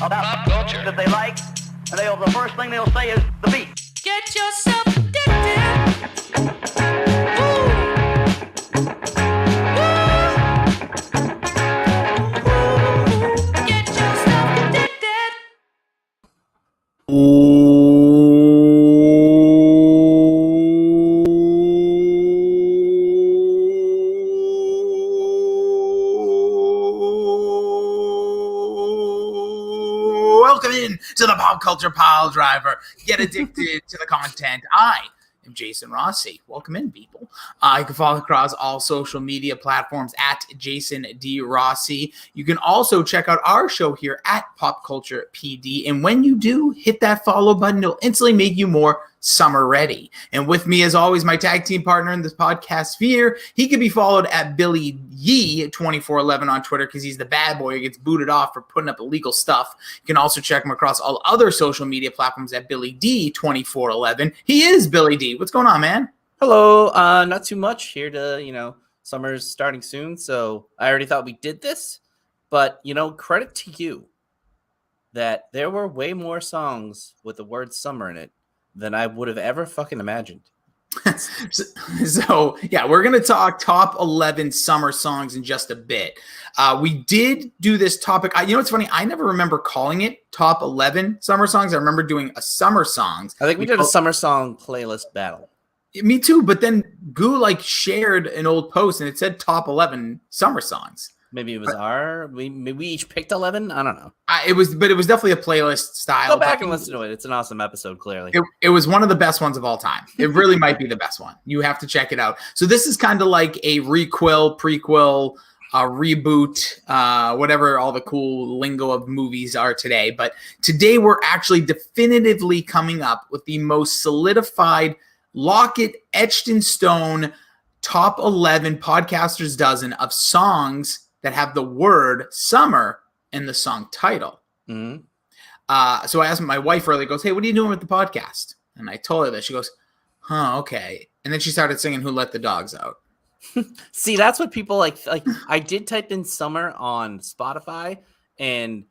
about pop culture that they like, and the first thing they'll say is the beat. Get yourself addicted. Woo. Woo. Get yourself addicted. Welcome in to the Pop Culture Piledriver. Get addicted to the content. I am Jason Rossi. Welcome in, people. You can follow across all social media platforms at Jason D Rossi. You can also check out our show here at Pop Culture PD. And when you do, hit that follow button. It'll instantly make you more summer ready. And with me, as always, my tag team partner in this podcast sphere. He can be followed at Billy D 2411 on Twitter because he's the bad boy who gets booted off for putting up illegal stuff. You can also check him across all other social media platforms at Billy D 2411. He is Billy D. What's going on, man? Hello. Not too much here to, summer's starting soon. So I already thought we did this, but credit to you that there were way more songs with the word summer in it than I would have ever fucking imagined. So, we're going to talk top 11 summer songs in just a bit. We did do this topic. It's funny. I never remember calling it top 11 summer songs. I remember doing a summer songs. I think we did a summer song playlist battle. Me too. But then Goo shared an old post and it said top 11 summer songs. Maybe it was maybe we each picked 11. I don't know. It was definitely a playlist style. Go back and listen to it. It's an awesome episode, clearly. It was one of the best ones of all time. It really might be the best one. You have to check it out. So this is kind of like a prequel, reboot, whatever all the cool lingo of movies are today. But today we're actually definitively coming up with the most solidified, lock it, etched in stone, top 11 podcasters dozen of songs that have the word summer in the song title. Mm-hmm. So I asked my wife earlier, goes, "Hey, what are you doing with the podcast?" And I told her that. She goes, "Huh, okay." And then she started singing Who Let the Dogs Out. See, that's what people like. I did type in summer on Spotify, and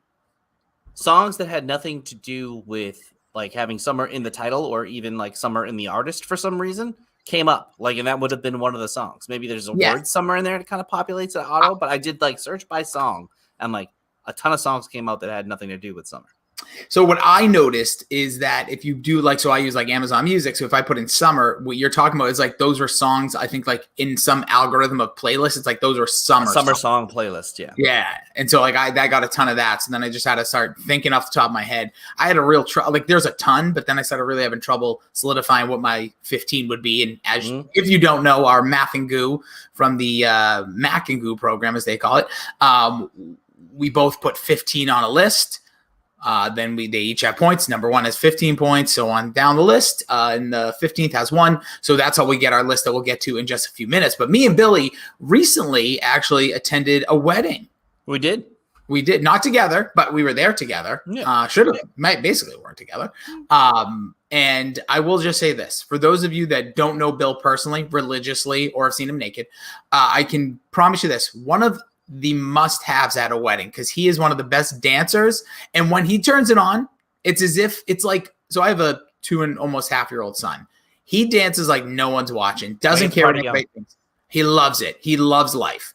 songs that had nothing to do with having summer in the title or even summer in the artist for some reason came up, and that would have been one of the songs. Maybe there's a word somewhere in there that kind of populates it auto, but I did search by song, and a ton of songs came out that had nothing to do with summer. So what I noticed is that if you do so I use Amazon Music. So if I put in summer, what you're talking about is those are songs. I think in some algorithm of playlists, it's those are summer song playlist. Yeah. Yeah. And so I got a ton of that. So then I just had to start thinking off the top of my head. I had a real trouble. There's a ton, but then I started really having trouble solidifying what my 15 would be. And if you don't know, our Math and Goo from the Mac and Goo program, as they call it, we both put 15 on a list. Then they each have points. Number one has 15 points, so on down the list. And the 15th has 1. So that's how we get our list that we'll get to in just a few minutes. But me and Billy recently actually attended a wedding. We did. Not together, but we were there together. Yeah. Basically weren't together. And I will just say this. For those of you that don't know Bill personally, religiously, or have seen him naked, I can promise you this. One of the must-haves at a wedding, because he is one of the best dancers, and when he turns it on, it's as if it's so I have a 2 and almost half-year-old son. He dances like no one's watching, doesn't care what anybody thinks. He loves it. He loves life.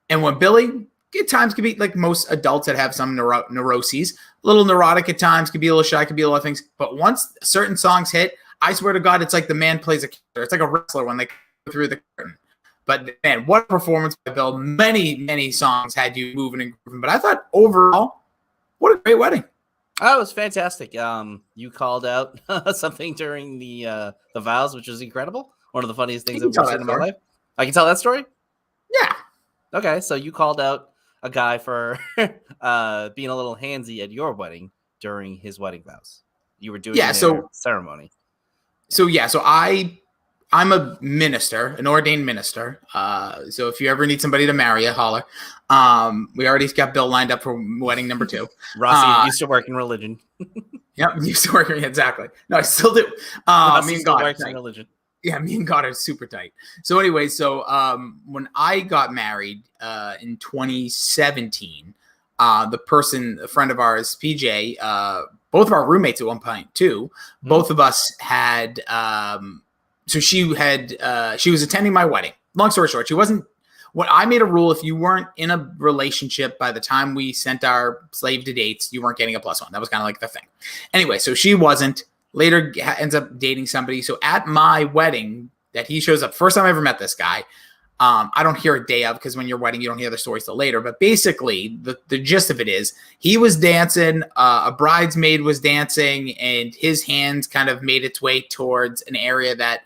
And when Billy, at times could be most adults that have some neuroses, a little neurotic at times, could be a little shy, could be a lot of things, but once certain songs hit, I swear to God, it's the man plays a character. It's like a wrestler when they go through the curtain. But man, what a performance by Bill. Many, many songs had you moving and grooving. But I thought overall, what a great wedding. Oh, it was fantastic. You called out something during the vows, which was incredible. One of the funniest things I've ever seen in my life. I can tell that story? Yeah. Okay, so you called out a guy for being a little handsy at your wedding during his wedding vows. You were doing ceremony. So I'm a minister, an ordained minister. So if you ever need somebody to marry, holler. We already got Bill lined up for wedding number 2. Rossi used to work in religion. Yep, used to work exactly. No, I still do. Me and God works in religion. Yeah, me and God are super tight. So anyway, when I got married in 2017, a friend of ours, PJ, both of our roommates at one point too. Both of us had. So she was attending my wedding. Long story short, she wasn't. What I made a rule: if you weren't in a relationship by the time we sent our slave to dates, you weren't getting a +1. That was kind of like the thing. Anyway, so she wasn't. Later ends up dating somebody. So at my wedding, that he shows up. First time I ever met this guy. I don't hear a day of, because when you're wedding, you don't hear the stories till later. But basically, the gist of it is he was dancing, a bridesmaid was dancing, and his hands kind of made its way towards an area that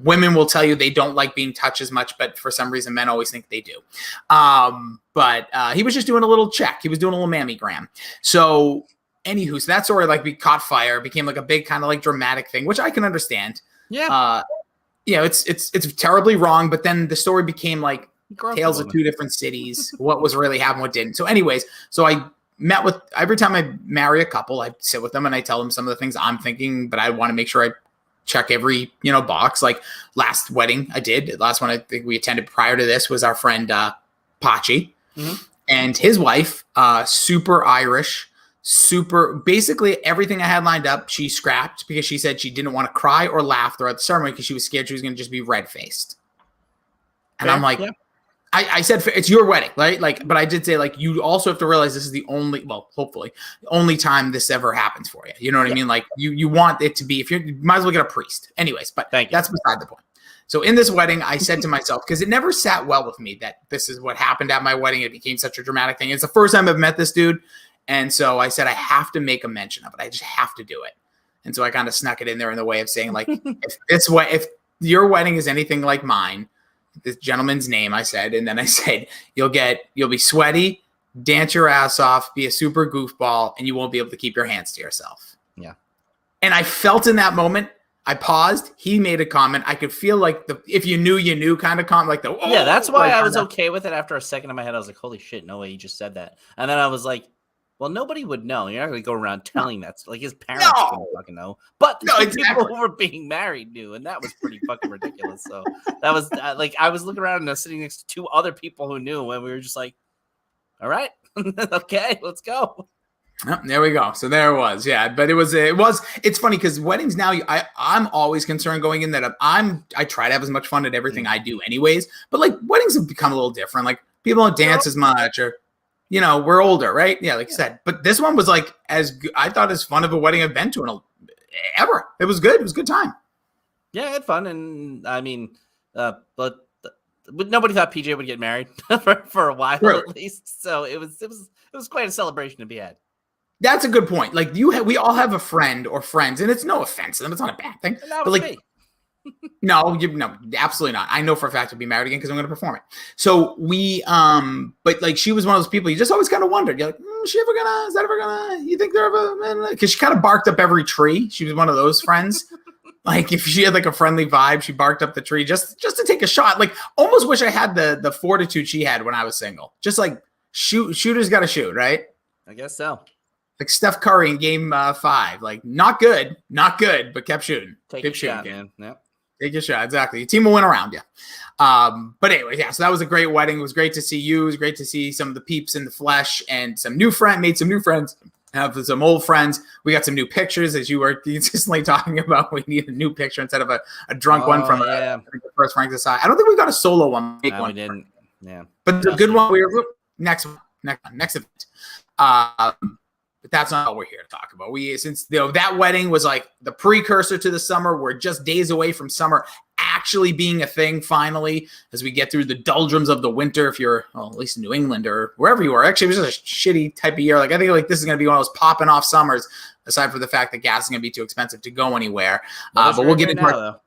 women will tell you they don't like being touched as much, but for some reason, men always think they do. But he was just doing a little check. He was doing a little mammogram. So anywho, so that story caught fire, became like a big kind of like dramatic thing, which I can understand. Yeah. It's terribly wrong, but then the story became like Grumpy tales woman. of two different cities, what was really happening, what didn't. So anyways, so I met with, every time I marry a couple, I sit with them and I tell them some of the things I'm thinking, but I want to make sure I check every, box. Like last wedding I did, last one I think we attended prior to this was our friend Pachi and his wife, super Irish, basically everything I had lined up, she scrapped because she said she didn't want to cry or laugh throughout the ceremony because she was scared she was going to just be red-faced. And I'm like, I said, it's your wedding, right? But I did say, you also have to realize this is the only, hopefully, the only time this ever happens for you. You know what I mean? You want it to be, you might as well get a priest. Anyways, but that's beside the point. So in this wedding, I said to myself, because it never sat well with me that this is what happened at my wedding. It became such a dramatic thing. It's the first time I've met this dude. And so I said, I have to make a mention of it. I just have to do it. And so I kind of snuck it in there in the way of saying, if your wedding is anything like mine, this gentleman's name, I said, and then I said, you'll be sweaty, dance your ass off, be a super goofball, and you won't be able to keep your hands to yourself. Yeah. And I felt in that moment, I paused. He made a comment. I could feel if you knew, you knew kind of comment, yeah, that's why I was okay with it. After a second in my head, I was like, holy shit, no way you just said that. And then I was like, well, nobody would know. You're not going to go around telling that. His parents didn't fucking know. But the people who were being married knew, and that was pretty fucking ridiculous. So that was I was looking around and I was sitting next to two other people who knew, and we were just like, all right, okay, let's go. Oh, there we go. So there it was. Yeah, but it's funny because weddings now, I'm always concerned going in that I try to have as much fun at everything I do anyways, but weddings have become a little different. People don't dance as much or, we're older, right? Yeah, like you said. But this one was I thought as fun of a wedding I've been to ever. It was good. It was a good time. Yeah, I had fun. And I mean, but nobody thought PJ would get married for a while at least. So it was quite a celebration to be had. That's a good point. We all have a friend or friends, and it's no offense to them. It's not a bad thing. And that was me. No, absolutely not. I know for a fact to be married again because I'm going to perform it. So we, but she was one of those people you just always kind of wondered. You're like, is that ever gonna? You think they're ever? Because she kind of barked up every tree. She was one of those friends. If she had a friendly vibe, she barked up the tree just to take a shot. Almost wish I had the fortitude she had when I was single. Just shooters got to shoot, right? I guess so. Steph Curry in game 5, not good, but kept shooting. Take a shot, man. Yep. Take your shot. Exactly. Your team will win around you. But anyway, yeah, so that was a great wedding. It was great to see you. It was great to see some of the peeps in the flesh and made some new friends, have some old friends. We got some new pictures as you were consistently talking about. We need a new picture instead of a drunk one from the first Frank Desai. I don't think we got a solo one. No, we didn't. Yeah. But the good one, next event. But that's not what we're here to talk about. Since that wedding was the precursor to the summer. We're just days away from summer actually being a thing finally as we get through the doldrums of the winter. If you're at least in New England or wherever you are. Actually, it was just a shitty type of year. I think this is going to be one of those popping off summers, aside from the fact that gas is going to be too expensive to go anywhere. But we'll get into now.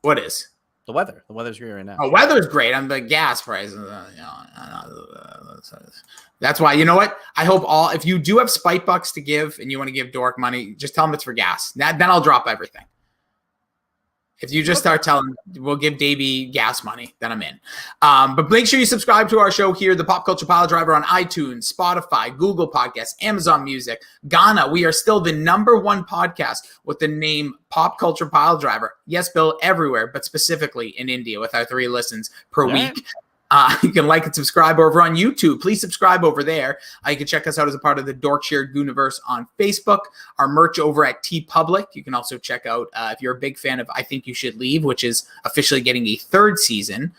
What is? The weather. The weather's great right now. Oh, weather's great. The gas prices. That's why, you know what? I hope if you do have spite bucks to give and you want to give Dork money, just tell them it's for gas. Then I'll drop everything. If you just start telling, we'll give Davey gas money, then I'm in. But make sure you subscribe to our show here, the Pop Culture Piledriver on iTunes, Spotify, Google Podcasts, Amazon Music, Ghana. We are still the #1 podcast with the name Pop Culture Piledriver. Yes, Bill, everywhere, but specifically in India with our 3 listens per week. You can like and subscribe over on YouTube. Please subscribe over there. You can check us out as a part of the Dorkshire Gooniverse on Facebook. Our merch over at TeePublic. You can also check out if you're a big fan of I Think You Should Leave, which is officially getting a 3rd season.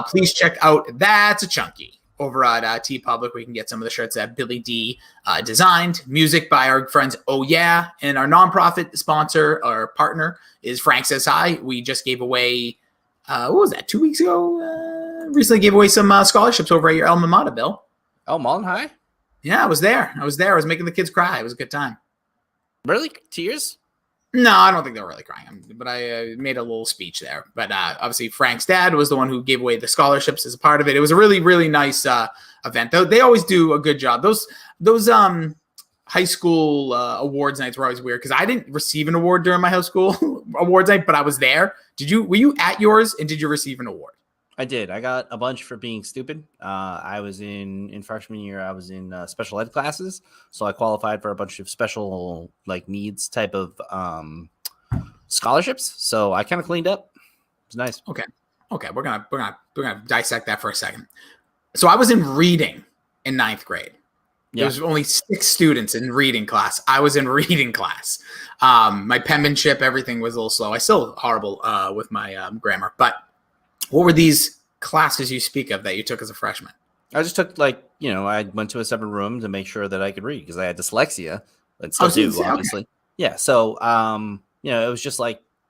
Please check out That's a Chunky over at TeePublic. We can get some of the shirts that Billy D designed. Music by our friends Oh Yeah. And our nonprofit sponsor or partner is Frank Says Hi. We just gave away, what was that, 2 weeks ago? Recently gave away some scholarships over at your alma mater, Bill. Oh, Mullen High? Yeah, I was there. I was making the kids cry. It was a good time. Really? Tears? No, I don't think they were really crying, but I made a little speech there. But obviously, Frank's dad was the one who gave away the scholarships as a part of it. It was a really, really nice event. They always do a good job. Those high school awards nights were always weird because I didn't receive an award during my high school awards night, but I was there. Were you at yours, and did you receive an award? I did. I got a bunch for being stupid. I was in freshman year. I was in special ed classes, so I qualified for a bunch of special needs type of scholarships. So I kind of cleaned up. It was nice. Okay. We're gonna dissect that for a second. So I was in reading in 9th grade. There was only 6 students in reading class. I was in reading class. My penmanship, everything was a little slow. I still horrible with my grammar, but. What were these classes you speak of that you took as a freshman? I just took I went to a separate room to make sure that I could read because I had dyslexia. And still do, obviously. Okay. Yeah. So, it was just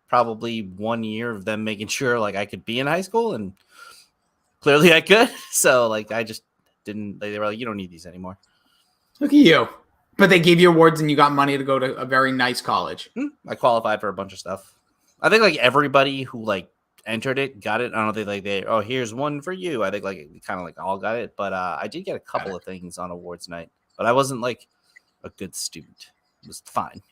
probably 1 year of them making sure I could be in high school, and clearly I could. So I just didn't. They were like, you don't need these anymore. Look at you. But they gave you awards and you got money to go to a very nice college. I qualified for a bunch of stuff. I think everybody who entered it got it. I don't think here's one for you. I think kind of all got it, but I did get a couple of things on awards night, but I wasn't a good student. It was fine.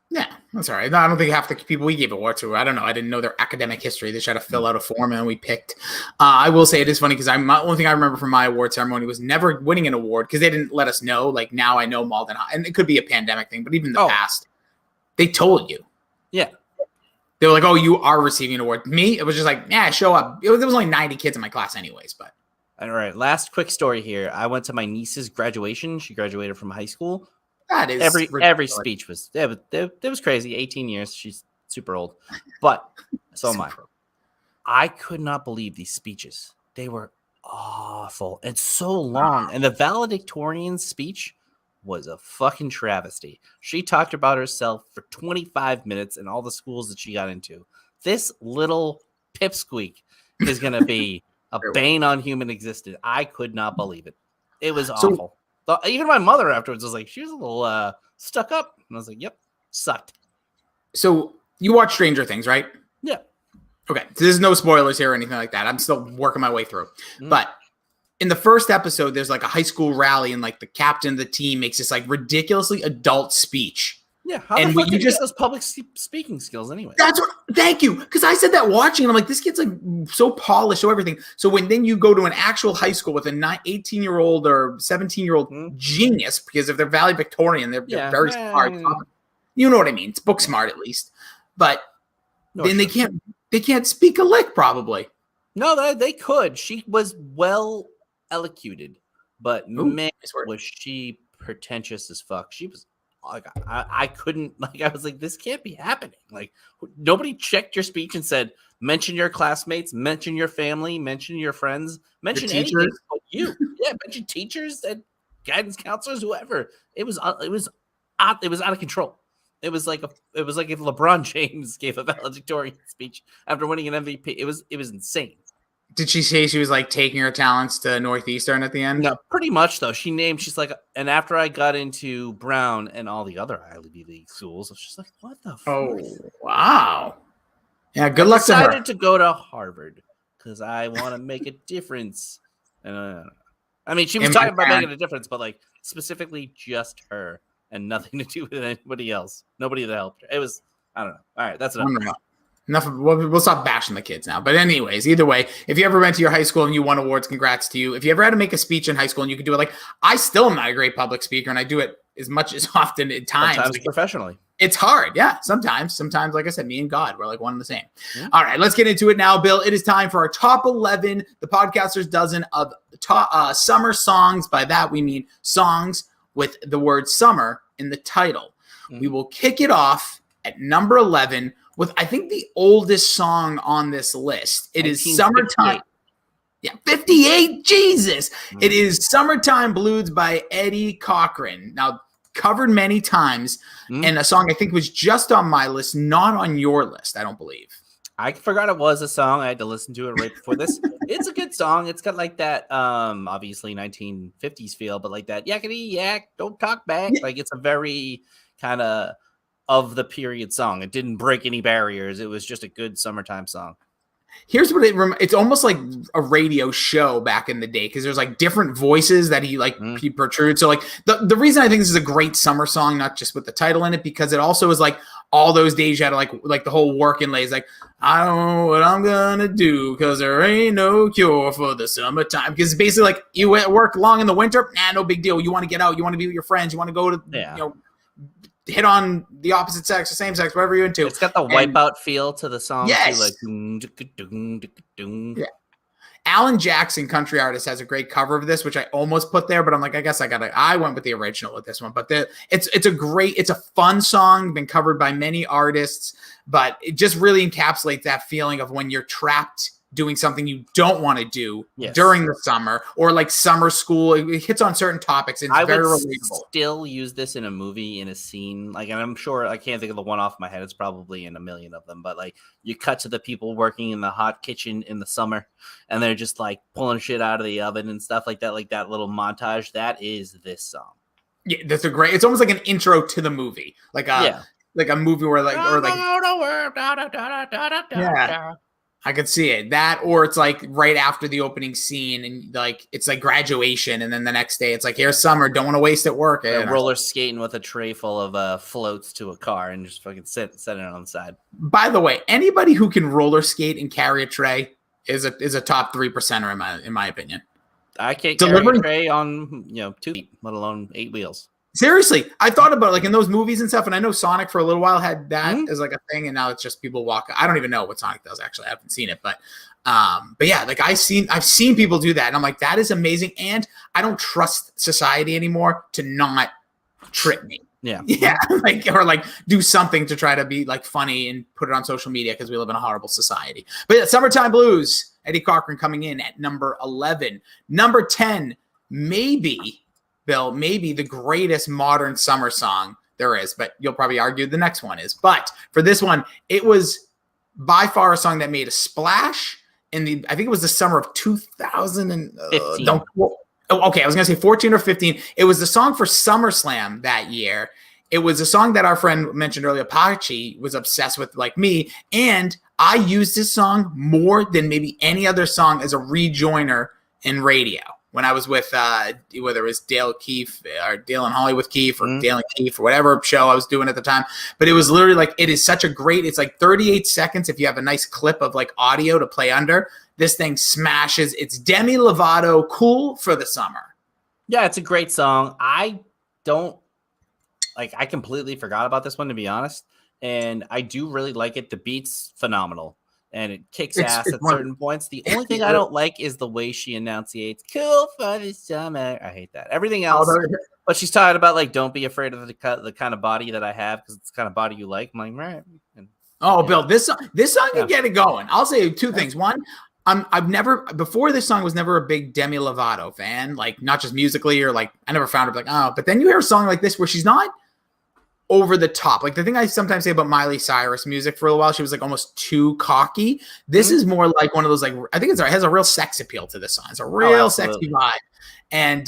Yeah, that's all right. No, I don't think half the people we gave awards to, I don't know. I didn't know their academic history. They just had to fill out a form and we picked. I will say it is funny because the only thing I remember from my award ceremony was never winning an award because they didn't let us know. Now I know Malden High, and it could be a pandemic thing, but even in the past, they told you. Yeah. They were like, oh, you are receiving an award. Me, it was just show up. There was only 90 kids in my class anyways. But all right, last quick story here. I went to my niece's graduation. She graduated from high school. That is every speech was it was crazy. 18 years. She's super old. But so am I. I could not believe these speeches. They were awful and so long. And the valedictorian speech was a fucking travesty. She talked about herself for 25 minutes and all the schools that she got into. This little pipsqueak is going to be a bane on human existence. I could not believe it. It was awful. Even my mother afterwards was like, she was a little stuck up. And I was like, yep, sucked. So you watch Stranger Things, right? Yeah. Okay. So there's no spoilers here or anything like that. I'm still working my way through. But in the first episode, there's a high school rally and the captain of the team makes this ridiculously adult speech. Yeah. How the fuck did you get those public speaking skills anyway? Thank you. Because I said that watching and I'm like, this kid's so polished, so everything. So when then you go to an actual high school with an 18-year-old or 17-year-old genius, because if they're valedictorian, they're very smart. You know what I mean? It's book smart at least. But then they can't speak a lick probably. No, they could. She was well elocuted, but man, was she pretentious as fuck. She was I couldn't I was like, this can't be happening. Nobody checked your speech and said, mention your classmates, mention your family, mention your friends, mention anything but you. Yeah, mention teachers and guidance counselors, whoever. It was out of control. It was like if LeBron James gave a valedictorian speech after winning an MVP. It was insane. Did she say she was taking her talents to Northeastern at the end? No, pretty much though. She's like, and after I got into Brown and all the other Ivy League schools, I was just like, what the fuck? Oh, wow. Yeah, good luck to her. I decided to go to Harvard because I want to make a difference. And I mean, she was talking about making a difference, but specifically just her and nothing to do with anybody else. Nobody that helped her. It was, I don't know. All right, that's enough. Enough. We'll stop bashing the kids now. But anyways, either way, if you ever went to your high school and you won awards, congrats to you. If you ever had to make a speech in high school and you could do it I still am not a great public speaker and I do it as often at times. Sometimes professionally. It's hard. Yeah. Sometimes, like I said, me and God, we're like one and the same. Yeah. All right, let's get into it now, Bill. It is time for our top 11, the Podcaster's Dozen of summer songs. By that, we mean songs with the word summer in the title. We will kick it off at number 11 with, I think, the oldest song on this list. It is Summertime. Yeah, 58. Jesus. It is Summertime Blues by Eddie Cochran. Now, covered many times, and a song I think was just on my list, not on your list, I don't believe. I forgot it was a song. I had to listen to it right before this. It's a good song. It's got like that, obviously 1950s feel, but like that yakety yak, don't talk back. Like it's a very kind of the period song. It didn't break any barriers. It was just a good summertime song. Here's what it's almost like a radio show back in the day, because there's like different voices that he protrudes. So like the reason I think this is a great summer song, not just with the title in it, because it also is like all those days you had to like the whole working lays, like, I don't know what I'm gonna do because there ain't no cure for the summertime. Because basically like you work long in the winter, no big deal. You want to get out, you want to be with your friends, you want to go to hit on the opposite sex, the same sex, whatever you're into. It's got the Wipeout feel to the song. Yes. Too, like, yeah. Alan Jackson, country artist, has a great cover of this, which I almost put there, but I'm like, I guess I went with the original with this one. But it's a fun song, been covered by many artists, but it just really encapsulates that feeling of when you're trapped doing something you don't want to do during the summer, or like summer school. It hits on certain topics, and it's very relatable. Still use this in a movie, in a scene, like, and I'm sure I can't think of the one off my head. It's probably in a million of them, but like you cut to the people working in the hot kitchen in the summer, and they're just like pulling shit out of the oven and stuff like that little montage. That is this song. Yeah, that's it's almost like an intro to the movie, like a movie where I could see it. That, or it's like right after the opening scene, and like it's like graduation, and then the next day it's like, here's summer, don't want to waste at work. Roller skating with a tray full of floats to a car and just fucking set it on the side. By the way, anybody who can roller skate and carry a tray is a top 3%er in my opinion. I can't carry a tray on 2 feet, let alone 8 wheels. Seriously, I thought about like in those movies and stuff, and I know Sonic for a little while had that as like a thing, and now it's just people walk. I don't even know what Sonic does, actually. I haven't seen it, but yeah, like I've seen people do that, and I'm like, that is amazing, and I don't trust society anymore to not trip me. Yeah, like, or like do something to try to be like funny and put it on social media, because we live in a horrible society. But yeah, Summertime Blues, Eddie Cochran, coming in at number 11. Number 10, maybe the greatest modern summer song there is, but you'll probably argue the next one is. But for this one, it was by far a song that made a splash I think it was the summer of 2015. Okay, I was going to say 14 or 15. It was the song for SummerSlam that year. It was a song that our friend mentioned earlier, Apache, was obsessed with, like me, and I used this song more than maybe any other song as a rejoiner in radio. When I was with, whether it was Dale Keefe or Dale and Holly with Keefe, or Dale and Keefe, or whatever show I was doing at the time. But it was literally like, it is such a great, it's like 38 seconds if you have a nice clip of like audio to play under. This thing smashes. It's Demi Lovato, Cool for the Summer. Yeah, it's a great song. I completely forgot about this one, to be honest. And I do really like it. The beat's phenomenal. And it kicks ass at certain points. The only thing I don't like is the way she enunciates "cool for the summer." I hate that. Everything else, but she's talking about like, don't be afraid of the kind of body that I have, because it's the kind of body you like. I'm like, right. Bill, this song can get it going. I'll say two things. One, before this song was never a big Demi Lovato fan, like not just musically, or like I never found her like, oh, but then you hear a song like this where she's not over the top. Like the thing I sometimes say about Miley Cyrus music, for a while, she was like almost too cocky. This is more like one of those, like, I think it has a real sex appeal to this song. It's a real sexy vibe. And,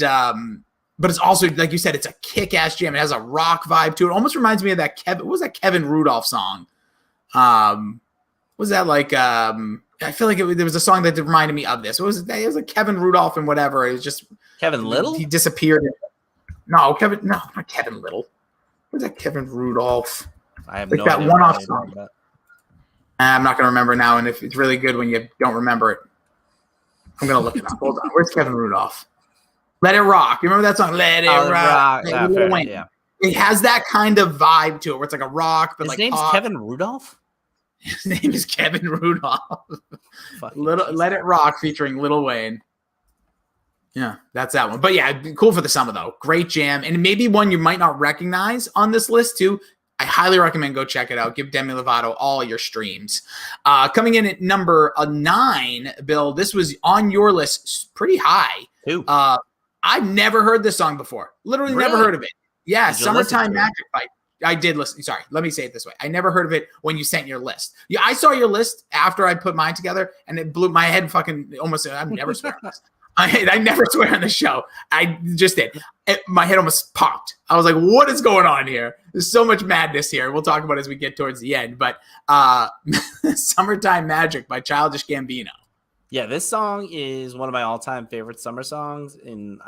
but it's also, like you said, it's a kick-ass jam. It has a rock vibe to it. Almost reminds me of that what was that Kevin Rudolph song? Was that like, I feel like there was a song that reminded me of this. It was like Kevin Rudolph and whatever. It was just Kevin Little. He disappeared. No, not Kevin Little. Was that Kevin Rudolph? I have like no that idea one-off song. I'm not going to remember now, and if it's really good when you don't remember it, I'm going to look it up. Hold on. Where's Kevin Rudolph? Let It Rock. You remember that song? Let It Rock. Yeah. it has that kind of vibe to it where it's like a rock, but His like name's pop. Kevin Rudolph. His name is Kevin Rudolph. Fucking Let It Rock featuring Lil Wayne. Yeah, that's that one. But yeah, cool for the summer though. Great jam. And maybe one you might not recognize on this list too. I highly recommend go check it out. Give Demi Lovato all your streams. Coming in at number 9, Bill, this was on your list pretty high. Who? I've never heard this song before. Literally never Really? heard of it. Yeah, Did you listen Summertime to it? Magic Fight. I did listen. Sorry, let me say it this way. I never heard of it when you sent your list. Yeah, I saw your list after I put mine together, and it blew my head fucking almost. I've never swear on this. I never swear on the show. I just did. My head almost popped. I was like, what is going on here? There's so much madness here. We'll talk about it as we get towards the end. But Summertime Magic by Childish Gambino. Yeah, this song is one of my all-time favorite summer songs. And,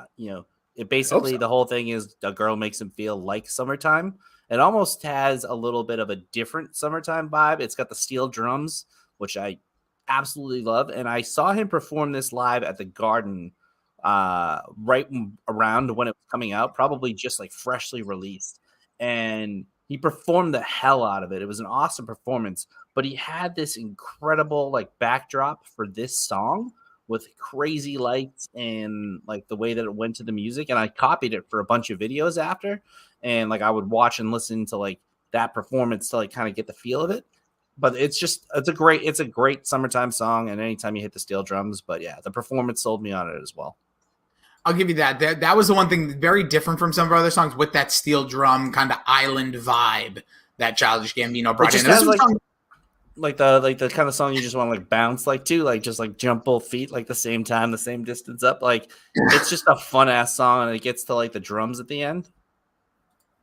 it basically, the whole thing is a girl makes him feel like summertime. It almost has a little bit of a different summertime vibe. It's got the steel drums, which I absolutely love. And I saw him perform this live at the Garden right around when it was coming out, probably just like freshly released. And he performed the hell out of it. It was an awesome performance, but he had this incredible like backdrop for this song with crazy lights and like the way that it went to the music. And I copied it for a bunch of videos after. And like I would watch and listen to like that performance to like kind of get the feel of it. But it's a great summertime song. And anytime you hit the steel drums, but yeah, the performance sold me on it as well. I'll give you that. That was the one thing very different from some of our other songs with that steel drum kind of island vibe that Childish Gambino brought in. Has like the kind of song you just want to like bounce like to, like just like jump both feet like the same time, the same distance up. Like it's just a fun ass song, and it gets to like the drums at the end.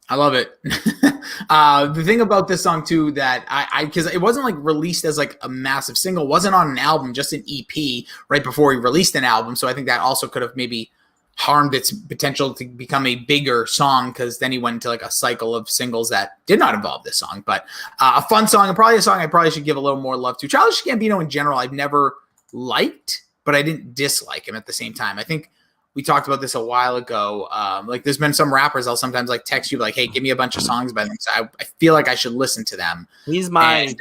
I love it. The thing about this song too that I because it wasn't like released as like a massive single, wasn't on an album, just an EP right before he released an album. So I think that also could have maybe harmed its potential to become a bigger song because then he went into like a cycle of singles that did not involve this song. But a fun song and probably a song I probably should give a little more love to. Childish Gambino in general, I've never liked, but I didn't dislike him at the same time. I think we talked about this a while ago. Like there's been some rappers I'll sometimes like text you like, hey, give me a bunch of songs by them. So I feel like I should listen to them. He's my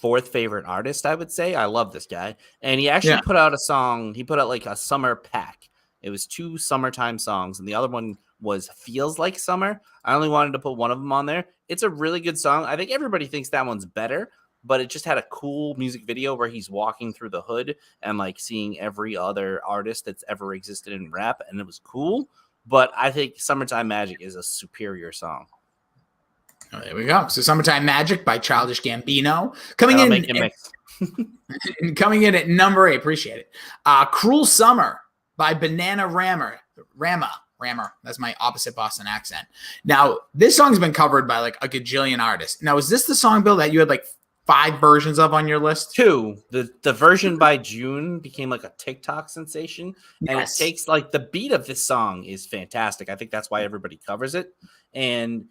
fourth favorite artist, I would say. I love this guy. And he actually put out a song. He put out like a summer pack. It was 2 summertime songs, and the other one was Feels Like Summer. I only wanted to put one of them on there. It's a really good song. I think everybody thinks that one's better, but it just had a cool music video where he's walking through the hood and like seeing every other artist that's ever existed in rap, and it was cool. But I think Summertime Magic is a superior song. Oh, there we go. So Summertime Magic by Childish Gambino. Coming in at number 8. Appreciate it. Cruel Summer by Banana Rama. That's my opposite Boston accent. Now, this song's been covered by like a gajillion artists. Now, is this the song, Bill, that you had like 5 versions of on your list? 2. The version by June became like a TikTok sensation. And it takes like the beat of this song is fantastic. I think that's why everybody covers it. And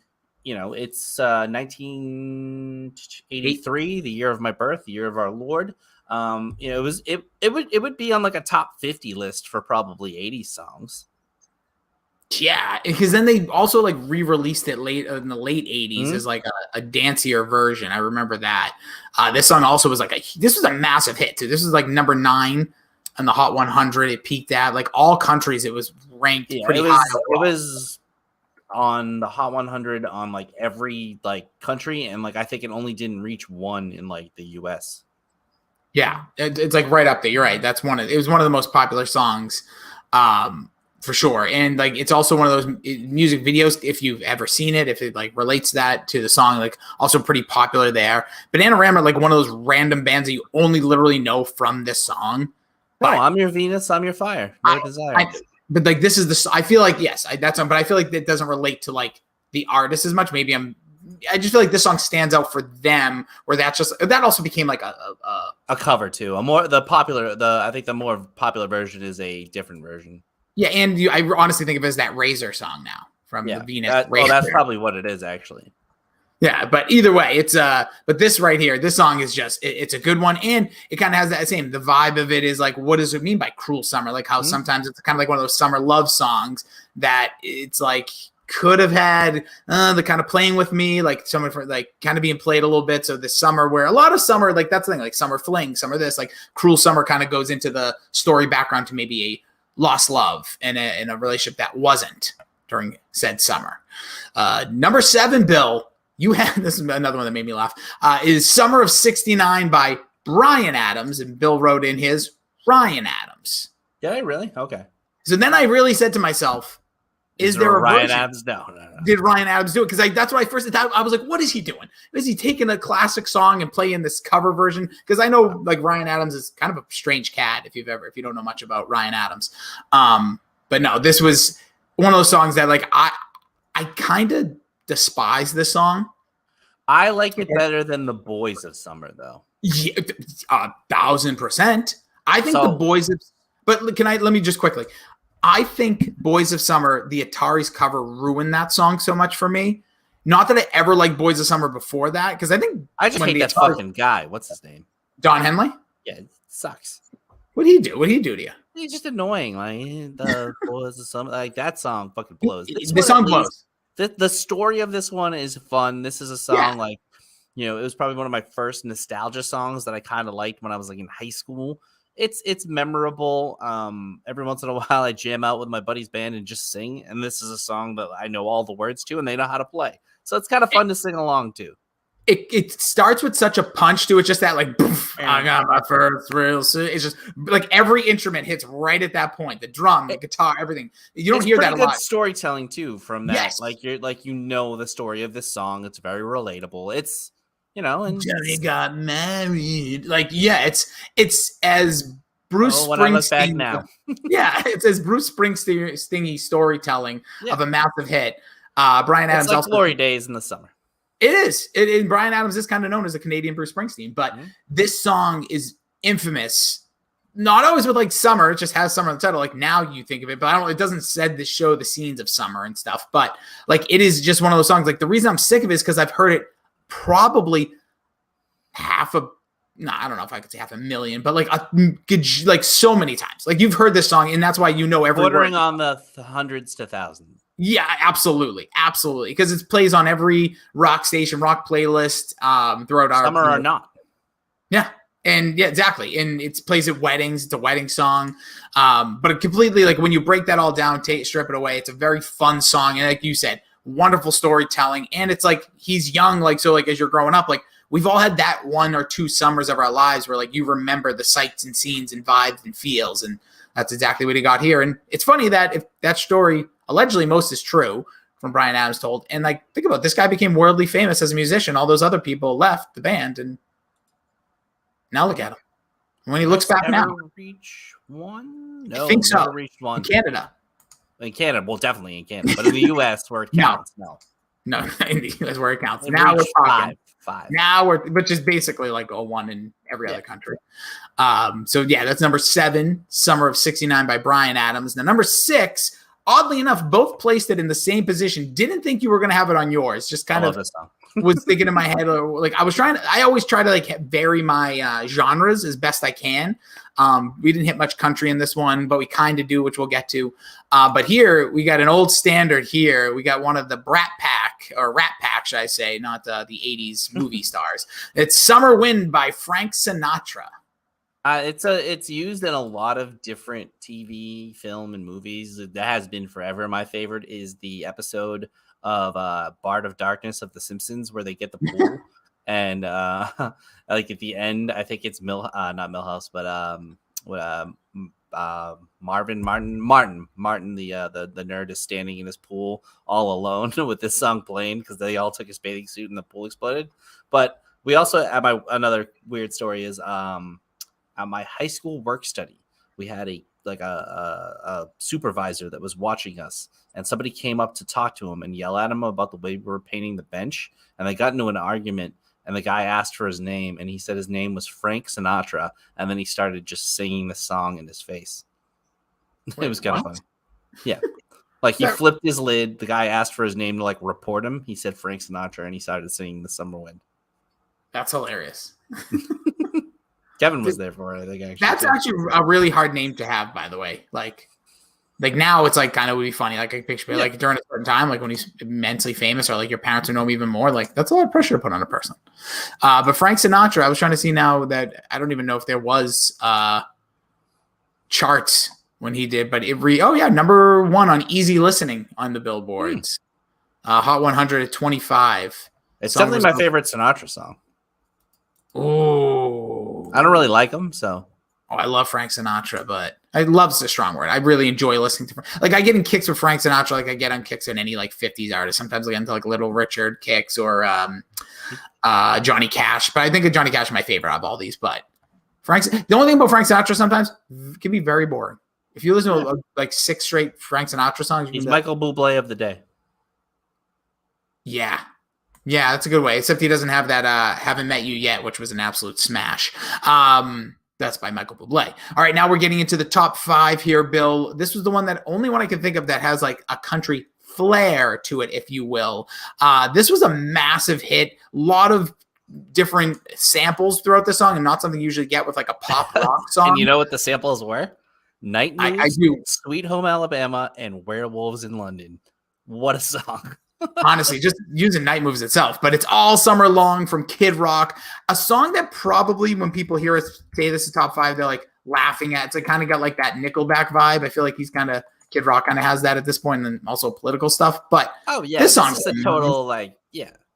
it's 1983, the year of my birth, the year of our Lord. It would be on like a top 50 list for probably 80 songs. Yeah, because then they also like re-released it late in the late 80s as like a dancier version. I remember that. This song also was this was a massive hit too. This was like number 9 on the Hot 100. It peaked at like all countries. It was ranked pretty high. It was on the Hot 100 on like every like country, and like I think it only didn't reach 1 in like the US. Yeah, it's like right up there. You're right. It was one of the most popular songs, for sure. And like, it's also one of those music videos. If you've ever seen it, if it like relates that to the song, like also pretty popular there. Banana Rama, like one of those random bands that you only literally know from this song. But I'm your Venus, I'm your fire, your desire. But like, this is I feel like, yes, that's but I feel like that doesn't relate to like the artist as much. Maybe I just feel like this song stands out for them, where that also became like a cover too. I think the more popular version is a different version. Yeah, and I honestly think of it as that Razor song now from the Venus. That's probably what it is actually. Yeah, but either way, it's but this right here, this song is just it's a good one, and it kind of has that same the vibe of it is like, what does it mean by cruel summer? Like how sometimes it's kind of like one of those summer love songs that it's like could have had the kind of Playing With Me, like someone for like kind of being played a little bit. So this summer, where a lot of summer, like that's the thing, like Summer Fling, Summer this, like Cruel Summer kind of goes into the story background to maybe a lost love and in a relationship that wasn't during said summer. Number 7, Bill, you had, this is another one that made me laugh, is Summer of '69 by Bryan Adams, and Bill wrote in his Ryan Adams. Did I really? Okay. So then I really said to myself, is there a Ryan version? Adams? No. Did Ryan Adams do it? Because that's what I first thought. I was like, what is he doing? Is he taking a classic song and playing this cover version? Because I know like Ryan Adams is kind of a strange cat if you don't know much about Ryan Adams. But no, this was one of those songs that like I kind of despise this song. I like it better than the Boys of Summer, though. Yeah, 1,000%. I think the Boys of, but let me just quickly. I think Boys of Summer, the Ataris cover, ruined that song so much for me. Not that I ever liked Boys of Summer before that, because I think I just hate that fucking guy. What's his name? Don Henley? Yeah, it sucks. What'd he do? What'd he do to you? He's just annoying. Like the Boys of Summer, like that song fucking blows. This song blows. The story of this one is fun. This is a song like, it was probably one of my first nostalgia songs that I kind of liked when I was like in high school. It's memorable. Every once in a while I jam out with my buddy's band and just sing. And this is a song that I know all the words to and they know how to play. So it's kind of fun to sing along to. It starts with such a punch to it, just that like, poof, I got my first real. It's just like every instrument hits right at that point. The drum, the guitar, everything. You don't hear that a lot. Good storytelling too from that. Yes. Like the story of this song. It's very relatable. It's and Johnny got married. Like, yeah, it's as Bruce when I look back Springsteen. now. Yeah, it's as Bruce Springsteen storytelling of a massive hit. Bryan Adams, it's like also Glory Days in the Summer. It is. And Bryan Adams is kind of known as the Canadian Bruce Springsteen, but this song is infamous. Not always with like summer, it just has summer in the title. Like now you think of it, but it doesn't show the scenes of summer and stuff. But like it is just one of those songs. Like the reason I'm sick of it is because I've heard it probably I don't know if I could say 500,000, but like so many times. Like you've heard this song, and that's why every bordering word. On the hundreds to thousands. Yeah, absolutely, because it plays on every rock station, rock playlist throughout our summer or not. Yeah, and yeah, exactly, and it plays at weddings. It's a wedding song, but it completely like when you break that all down, strip it away. It's a very fun song, and like you said, wonderful storytelling, and it's like he's young, like so, like as you're growing up, like we've all had that 1 or 2 summers of our lives where like you remember the sights and scenes and vibes and feels, and that's exactly what he got here. And it's funny that if that story allegedly most is true from Bryan Adams told, and like think about it, this guy became worldly famous as a musician. All those other people left the band, and now look at him. When he looks back now, reach one? No, I think so. Reached one In Canada. In Canada, well, definitely in Canada, but in the U.S. where it counts, no, in the U.S. where it counts. It Now we're reached talking. five. Now which is basically like a 1 in every other country. So yeah, that's number 7, Summer of '69 by Bryan Adams. Now number 6, oddly enough, both placed it in the same position. Didn't think you were going to have it on yours. Just kind of was thinking in my head, like I always try to like vary my genres as best I can. We didn't hit much country in this one, but we kind of do, which we'll get to. But here we got an old standard here. We got one of the Rat Pack, should I say, not the 80s movie stars. It's Summer Wind by Frank Sinatra. It's used in a lot of different TV, film, and movies. That has been forever. My favorite is the episode of Bart of Darkness of The Simpsons where they get the pool. And like at the end, I think it's not Milhouse, but Martin, the nerd is standing in his pool all alone with this song playing because they all took his bathing suit and the pool exploded. But we also another weird story is at my high school work study, we had a supervisor that was watching us, and somebody came up to talk to him and yell at him about the way we were painting the bench, and they got into an argument. And the guy asked for his name, and he said his name was Frank Sinatra. And then he started just singing the song in his face. It was kind of funny. Yeah. Like he flipped his lid. The guy asked for his name to like report him. He said Frank Sinatra, and he started singing The Summer Wind. That's hilarious. Kevin was there for it, I think. That's actually a really hard name to have, by the way. Like, Like now it's like kind of would be funny. Like I picture like during a certain time, like when he's immensely famous or like your parents know him even more, like that's a lot of pressure to put on a person. But Frank Sinatra, I was trying to see now that I don't even know if there was charts when he did, but number 1 on easy listening on the billboards. Hot 100 at 25. It's definitely my favorite Sinatra song. Oh, I don't really like him, so. Oh, I love Frank Sinatra, but I love's a strong word. I really enjoy listening to like I get in kicks with Frank Sinatra, like I get on kicks in any like 50s artist. Sometimes I get into like Little Richard kicks or Johnny Cash, but I think Johnny Cash is my favorite of all these. But the only thing about Frank Sinatra sometimes it can be very boring. If you listen to like 6 straight Frank Sinatra songs, he's Michael Bublé of the day. Yeah, that's a good way. Except he doesn't have that "Haven't Met You Yet," which was an absolute smash. That's by Michael Bublé. All right, now we're getting into the top 5 here, Bill. This was the only one I could think of that has like a country flair to it, if you will. This was a massive hit. A lot of different samples throughout the song, and not something you usually get with like a pop rock song. And you know what the samples were? Night Moves, I do. Sweet Home Alabama, and Werewolves in London. What a song. Honestly, just using Night Moves itself, but it's All Summer Long from Kid Rock, a song that probably when people hear us say this is top 5, they're like laughing at. It's kind of got like that Nickelback vibe. I feel like Kid Rock kind of has that at this point, and then also political stuff. But this song's a total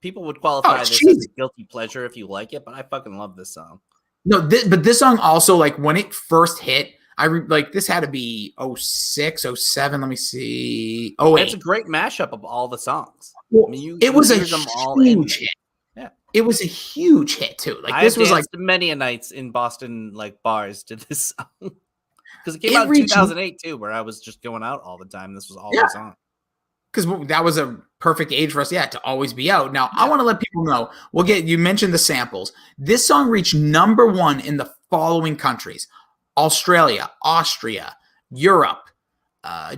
people would qualify this as a guilty pleasure if you like it, but I fucking love this song. No, but this song also, like when it first hit, this had to be 06, 07. Let me see. Oh, it's a great mashup of all the songs. Well, I mean, it was a huge hit. Yeah, it was a huge hit too. Like this was like many a nights in Boston like bars to this song because it came out in 2008 too, where I was just going out all the time. This was all the song. Because that was a perfect age for us, to always be out. Now, I want to let people know, you mentioned the samples. This song reached number 1 in the following countries: Australia, Austria, Europe,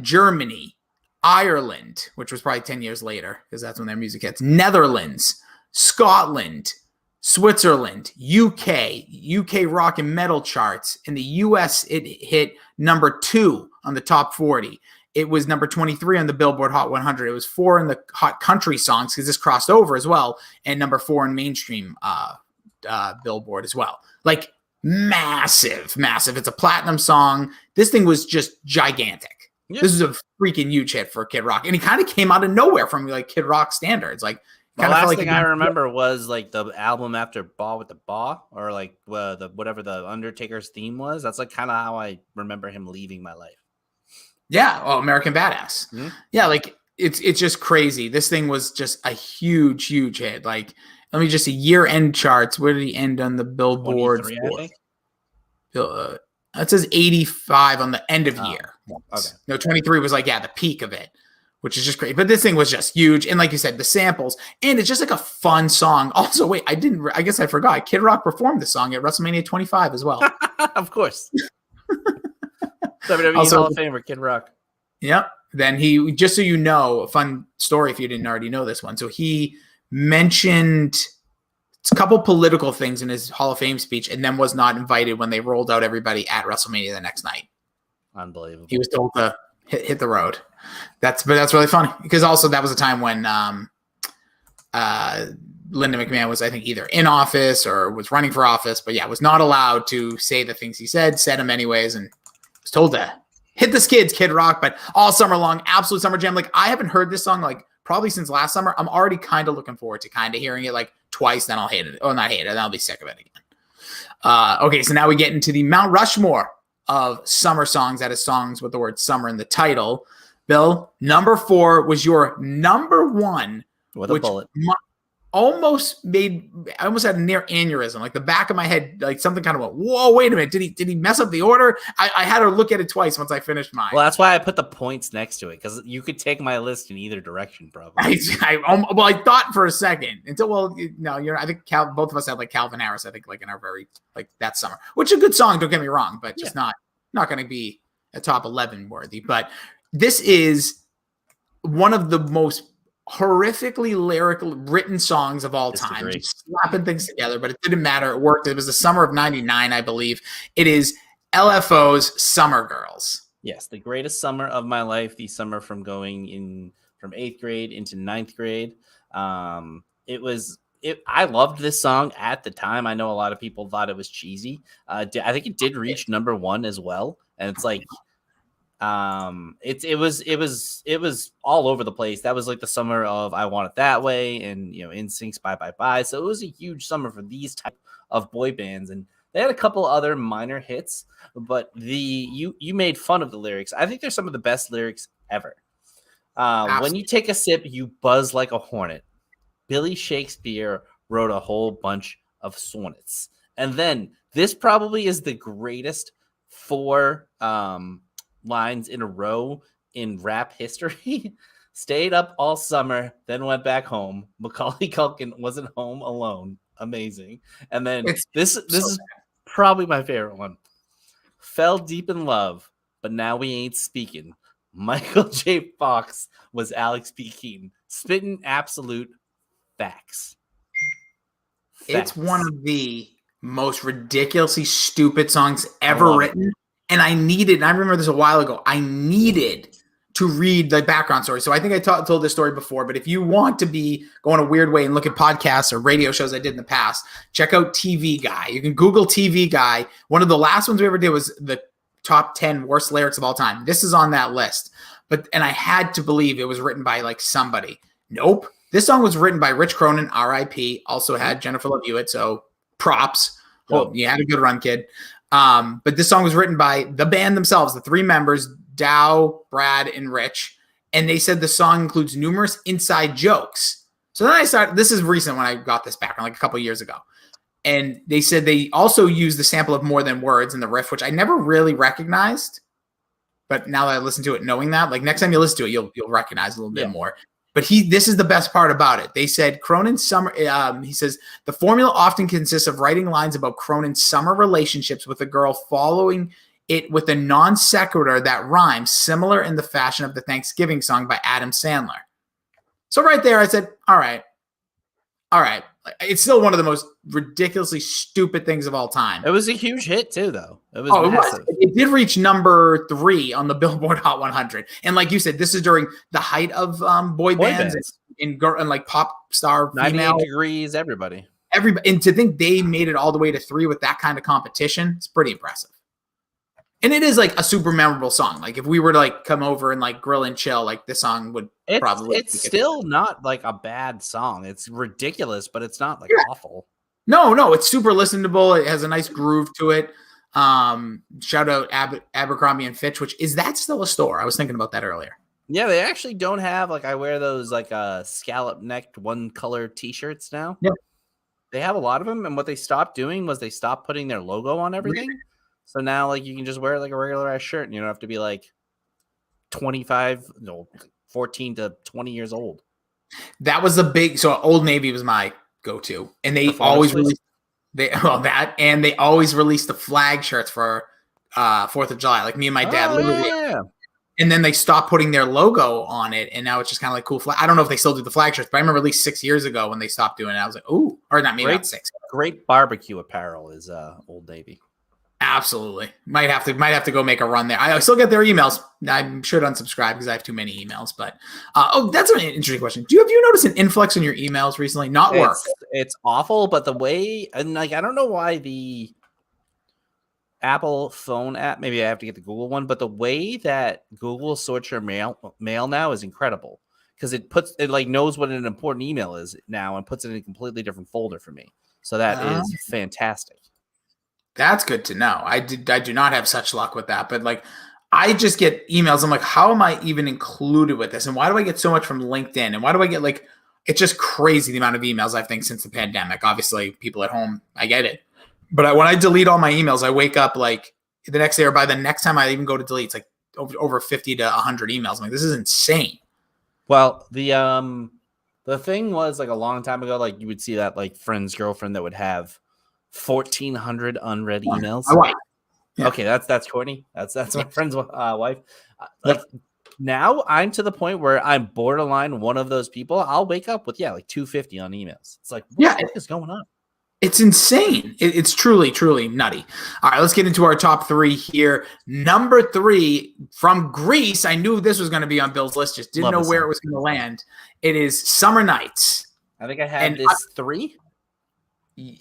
Germany, Ireland, which was probably 10 years later because that's when their music hits, Netherlands, Scotland, Switzerland, UK rock and metal charts. In the US, it hit number 2 on the top 40. It was number 23 on the Billboard Hot 100. It was 4 in the Hot Country Songs because this crossed over as well, and number 4 in mainstream Billboard as well. Like, massive. It's a platinum song. This thing was just gigantic. Yep. This is a freaking huge hit for Kid Rock. And he kind of came out of nowhere from like Kid Rock standards. Like the last thing I remember was like the album after Ball with the Baw, or like whatever the Undertaker's theme was. That's like kind of how I remember him leaving my life. Yeah. Oh, American Badass. Mm-hmm. Yeah. Like it's just crazy. This thing was just a huge hit. Like, let me just see year-end charts. Where did he end on the Billboard? I think. That says 85 on the end of year. Okay. No, 23 was like, the peak of it, which is just great. But this thing was just huge. And like you said, the samples, and it's just like a fun song. Also, wait, I guess I forgot. Kid Rock performed this song at WrestleMania 25 as well. Of course. WWE Hall of Famer, Kid Rock. Yep. Then he, just so you know, a fun story if you didn't already know this one. So he mentioned a couple political things in his Hall of Fame speech, and then was not invited when they rolled out everybody at WrestleMania the next night. Unbelievable. He was told to hit the road. That's really funny because also that was a time when Linda McMahon was, I think, either in office or was running for office, but was not allowed to say the things he said them anyways, and was told to hit the skids, Kid Rock. But All Summer Long, absolute summer jam. Like, I haven't heard this song like probably since last summer. I'm already kind of looking forward to kind of hearing it like twice, then I'll hate it. Or not hate it, then I'll be sick of it again. Okay, so now we get into the Mount Rushmore of summer songs. That is songs with the word summer in the title. Bill, number 4 was your number 1. With a bullet. I almost had a near aneurysm. Like the back of my head, like something kind of went, whoa, wait a minute. Did he mess up the order? I had to look at it twice once I finished mine. Well, that's why I put the points next to it, because you could take my list in either direction, probably. I thought for a second until, I think both of us had like Calvin Harris, I think, like in our very, like that summer, which is a good song. Don't get me wrong, but just not going to be a top 11 worthy. But this is one of the most horrifically lyrical written songs of all time, just slapping things together, but it didn't matter. It worked. It was the summer of 99, I believe. It is LFO's Summer Girls. Yes, the greatest summer of my life. The summer from going in from 8th grade into 9th grade. It was it. I loved this song at the time. I know a lot of people thought it was cheesy. I think it did reach number 1 as well, and it's like it was all over the place. That was like the summer of I Want It That Way and NSYNC's Bye Bye Bye. So it was a huge summer for these type of boy bands, and they had a couple other minor hits, but you made fun of the lyrics. I think they're some of the best lyrics ever. When you take a sip, you buzz like a hornet. Billy Shakespeare wrote a whole bunch of sonnets. And then this probably is the greatest 4 lines in a row in rap history. Stayed up all summer, then went back home. Macaulay Culkin wasn't home alone. Amazing. And then this is probably my favorite one. Fell deep in love, but now we ain't speaking. Michael J. Fox was Alex P. Keaton. Spitting absolute facts. It's one of the most ridiculously stupid songs ever written. And I remember this a while ago, I needed to read the background story. So I think I told this story before, but if you want to go in a weird way and look at podcasts or radio shows I did in the past, check out TV Guy. You can Google TV Guy. One of the last ones we ever did was the top 10 worst lyrics of all time. This is on that list. And I had to believe it was written by like somebody. Nope. This song was written by Rich Cronin, R.I.P. Also had Jennifer Love Hewitt, so props. Well, you had a good run, kid. But this song was written by the band themselves, the 3 members, Dow, Brad, and Rich. And they said the song includes numerous inside jokes. So then I started, this is recent when I got this background, like a couple years ago. And they said they also used the sample of More Than Words in the riff, which I never really recognized. But now that I listen to it, knowing that, like next time you listen to it, you'll recognize a little bit more. But this is the best part about it. They said Cronin's summer, he says, the formula often consists of writing lines about Cronin's summer relationships with a girl, following it with a non sequitur that rhymes, similar in the fashion of the Thanksgiving song by Adam Sandler. So right there, I said, all right. It's still one of the most ridiculously stupid things of all time. It was a huge hit too, though. It was massive. It did reach number 3 on the Billboard Hot 100. And like you said, this is during the height of boy bands. And like pop star, 98 Degrees, everybody. And to think they made it all the way to 3 with that kind of competition, it's pretty impressive. And it is like a super memorable song. Like if we were to like come over and like grill and chill, like this song would probably. It's still not like a bad song. It's ridiculous, but it's not like awful. No, it's super listenable. It has a nice groove to it. Shout out Abercrombie and Fitch, is that still a store? I was thinking about that earlier. Yeah, they actually don't have like I wear those like scallop necked one color t-shirts now. Yeah. They have a lot of them, and what they stopped doing was they stopped putting their logo on everything. Really? So now like you can just wear like a regular ass shirt and you don't have to be like 14 to 20 years old. That was so Old Navy was my go-to. And they always released they always released the flag shirts for 4th of July. Like me and my dad literally. Yeah. And then they stopped putting their logo on it, and now it's just kind of like cool flag. I don't know if they still do the flag shirts, but I remember at least 6 years ago when they stopped doing it. I was like, ooh, or not maybe not 6. Great barbecue apparel is Old Navy. Absolutely. Might have to go make a run there. I still get their emails. I should unsubscribe because I have too many emails. But that's an interesting question. Have you noticed an influx in your emails recently? Not work. It's awful, but the way and like I don't know why the Apple phone app, maybe I have to get the Google one, but the way that Google sorts your mail now is incredible because it like knows what an important email is now and puts it in a completely different folder for me. So that is fantastic. That's good to know. I do not have such luck with that, but like I just get emails. I'm like, how am I even included with this? And why do I get so much from LinkedIn? And why do I get like, it's just crazy the amount of emails I think since the pandemic. Obviously, people at home, I get it. But when I delete all my emails, I wake up like the next day or by the next time I even go to delete, it's like over 50 to 100 emails. I'm like, this is insane. Well, the thing was like a long time ago, like you would see that like friend's girlfriend that would have 1,400 unread emails. Yeah. Okay, that's Courtney. That's my friend's wife. Like now, I'm to the point where I'm borderline one of those people. I'll wake up with like 250 on emails. It's like what is going on? It's insane. It's truly, truly nutty. All right, let's get into our top 3 here. Number 3 from Greece. I knew this was going to be on Bill's list. Just didn't Love know this where song. it was going to land. It is Summer Nights. I think I had And this 3.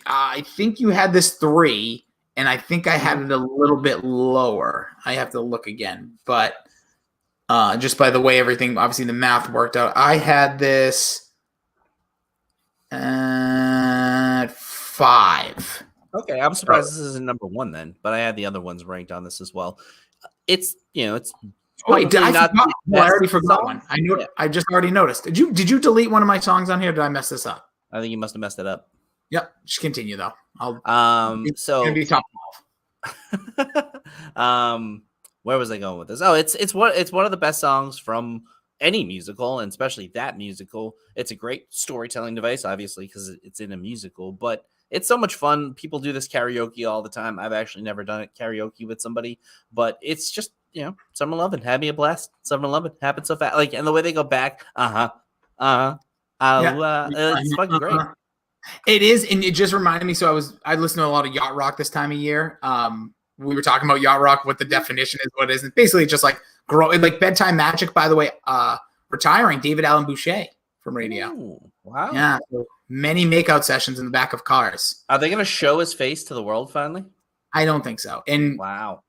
I think you had this 3, and I think I had it a little bit lower. I have to look again, but just by the way everything, obviously the math worked out, I had this at 5. Okay, I'm surprised this isn't number 1 then, but I had the other ones ranked on this as well. It's it's. Wait, probably I not forgot. the Well, I already best forgot song. one. I knew. Yeah. I just already noticed. Did you delete one of my songs on here? Or did I mess this up? I think you must have messed it up. Yep. Just continue though. It's So gonna be top 12. where was I going with this? Oh, it's one of the best songs from any musical, and especially that musical. It's a great storytelling device, obviously, because it's in a musical, but it's so much fun. People do this karaoke all the time. I've actually never done it karaoke with somebody, but it's just, Summer Lovin', had me a blast. Summer Lovin' happened so fast. Like, and the way they go back, it's fucking great. It is, and it just reminded me. So I listened to a lot of yacht rock this time of year. We were talking about yacht rock, what the definition is, what it is. And basically just like like Bedtime Magic, by the way, retiring David Allen Boucher from radio. Ooh, wow. Yeah. So many makeout sessions in the back of cars. Are they going to show his face to the world finally? I don't think so. And Wow.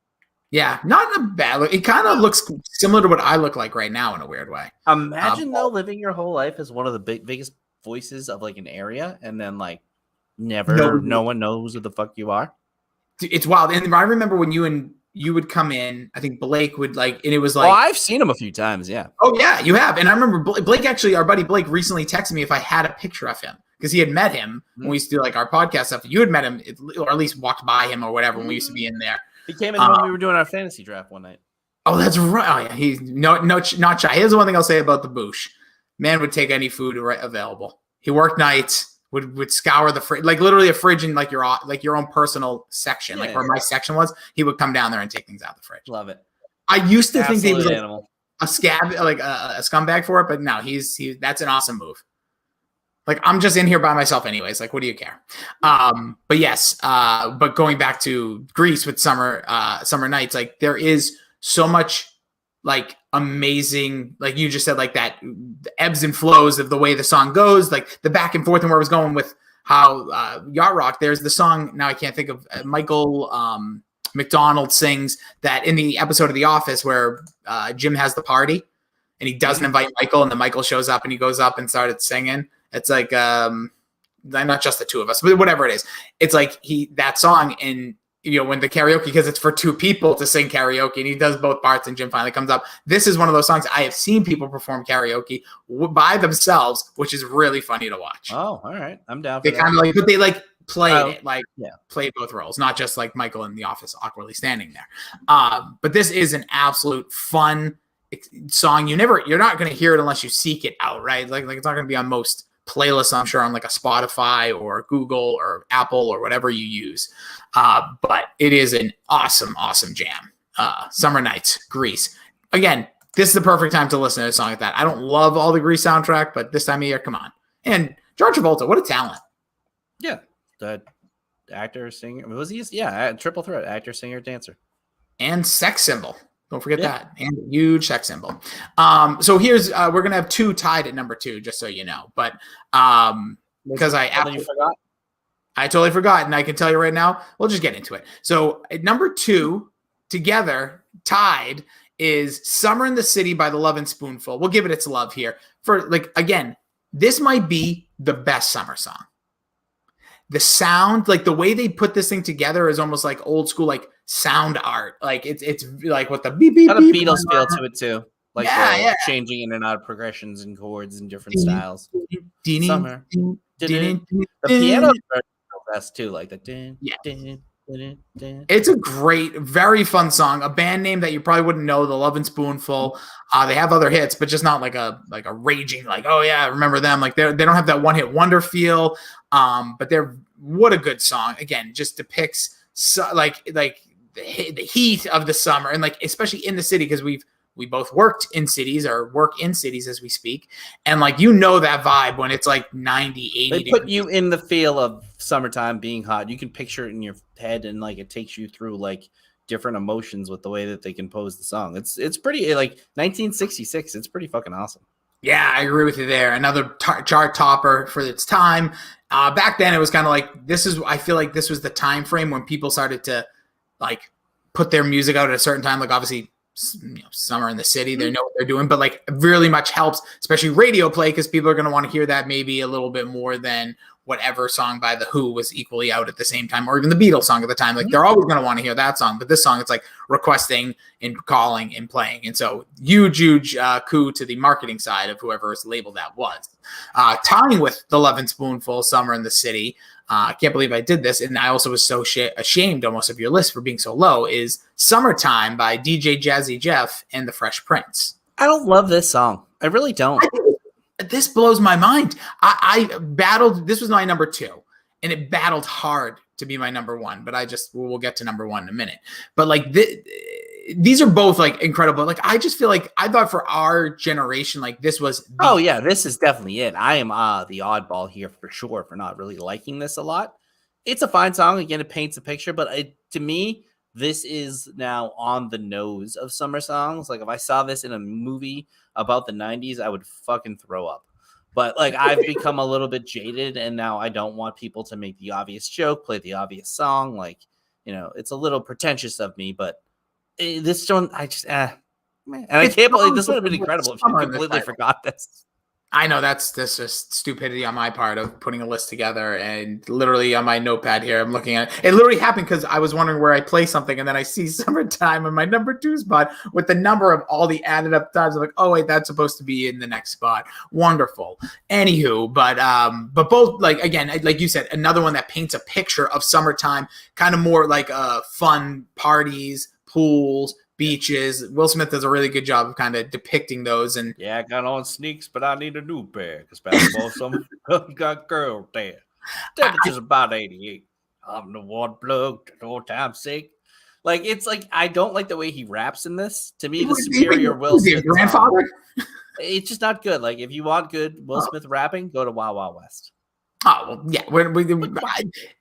yeah, not in a bad look. It kind of looks similar to what I look like right now in a weird way. Imagine though living your whole life as one of the biggest voices of like an area, and then like no one knows who the fuck you are. It's wild. And I remember when you would come in, I think Blake would and it was like, Oh, I've seen him a few times. Yeah. oh yeah, you have. And I remember Blake actually, our buddy Blake recently texted me if I had a picture of him because he had met him when we used to do like our podcast stuff. You had met him or at least walked by him or whatever when we used to be in there. He came in when we were doing our fantasy draft one night. Oh, that's right. Oh yeah, he's not shy. Here's the one thing I'll say about the Boosh. Man would take any food available. He worked nights. Would scour the fridge, like literally a fridge in like your own personal section, like where my section was. He would come down there and take things out of the fridge. Love it. I used to think that he was like animal. a scab, like a scumbag for it, but no, that's an awesome move. Like I'm just in here by myself anyways. Like, what do you care? But yes, but going back to Greece with summer nights, like there is so much like amazing, like you just said, like that the ebbs and flows of the way the song goes, like the back and forth and where I was going with how yacht rock. There's the song now I can't think of Michael McDonald sings that in the episode of The Office where Jim has the party and he doesn't invite Michael, and then Michael shows up and he goes up and started singing. It's like not just the two of us, but whatever it is. It's like that song, and when the karaoke, because it's for 2 people to sing karaoke, and he does both parts, and Jim finally comes up. This is one of those songs I have seen people perform karaoke by themselves, which is really funny to watch. Oh, all right. I'm down for They that. kind of but they played it, yeah. played both roles, not just like Michael in The Office awkwardly standing there. But this is an absolute fun song. You're not going to hear it unless you seek it out, right? Like it's not going to be on most playlists, I'm sure, on like a Spotify or Google or Apple or whatever you use. But it is an awesome, awesome jam. Summer Nights, Grease. Again, this is the perfect time to listen to a song like that. I don't love all the Grease soundtrack, but this time of year, come on. And George Travolta, what a talent. Yeah. The actor, singer. Was he? Yeah. Triple threat. Actor, singer, dancer. And sex symbol. Don't forget that. And a huge sex symbol. So here's, we're going to have 2 tied at number 2, just so you know. But because I forgot. I totally forgot, and I can tell you right now, we'll just get into it. So at number 2, together, tied, is Summer in the City by the Lovin' Spoonful. We'll give it its love here. For again, this might be the best summer song. The sound, like the way they put this thing together is almost like old school, like sound art. Like it's like what the beep beep. Got a Beatles feel to it too. Like changing in and out of progressions and chords and different styles. Summer. The piano best too, like the It's a great, very fun song. A band name that you probably wouldn't know, the Lovin' Spoonful. They have other hits, but just not like a raging, like, oh yeah, remember them. Like they don't have that one hit wonder feel. But what a good song. Again, just depicts the heat of the summer, and like especially in the city, because we've we both worked in cities or work in cities as we speak. And like, you know, that vibe when it's like 90, 80 They degrees. put you in the feel of summertime being hot. You can picture it in your head, and like it takes you through like different emotions with the way that they compose the song. It's pretty like 1966. It's pretty fucking awesome. Yeah, I agree with you there. Another chart topper for its time. Back then, it was kind of like I feel like this was the time frame when people started to like put their music out at a certain time. Like obviously, summer in the city, they know what they're doing, but like it really much helps, especially radio play, because people are going to want to hear that maybe a little bit more than whatever song by The Who was equally out at the same time, or even the Beatles song at the time. Like they're always going to want to hear that song, but this song, it's like requesting and calling and playing. And so huge coup to the marketing side of whoever's label that was. Tying with the Love and Spoonful, Summer in the City. I can't believe I did this. And I also was so ashamed almost of your list for being so low, is Summertime by DJ Jazzy Jeff and the Fresh Prince. I don't love this song. I really don't. This blows my mind. I battled. This was my number 2, and it battled hard to be my number 1. But we'll get to number 1 in a minute. But like these are both like incredible. Like I just feel like I thought for our generation, like this was. Oh yeah, this is definitely it. I am the oddball here for sure for not really liking this a lot. It's a fine song. Again, it paints a picture, but to me, this is now on the nose of summer songs. Like if I saw this in a movie about the 90s, I would fucking throw up. But like I've become a little bit jaded, and now I don't want people to make the obvious joke, play the obvious song. Like, it's a little pretentious of me, but this one, I just, man. And I can't believe this would have been incredible if you completely forgot this. I know that's just stupidity on my part of putting a list together, and literally on my notepad here, I'm looking at it. It literally happened because I was wondering where I play something, and then I see Summertime in my number 2 spot with the number of all the added up times. I'm like, oh wait, that's supposed to be in the next spot. Wonderful. Anywho, but both, like, again, like you said, another one that paints a picture of summertime, kind of more like fun parties, pools, beaches. Will Smith does a really good job of kind of depicting those. And yeah, I got on sneaks, but I need a new pair because basketball summer got girl there. Temperature's about 88. I'm the one plug to no time's sake. Like it's like I don't like the way he raps in this. To me, the superior Will Smith grandfather. It's just not good. Like if you want good Will Smith rapping, go to Wild Wild West. Oh, well, yeah.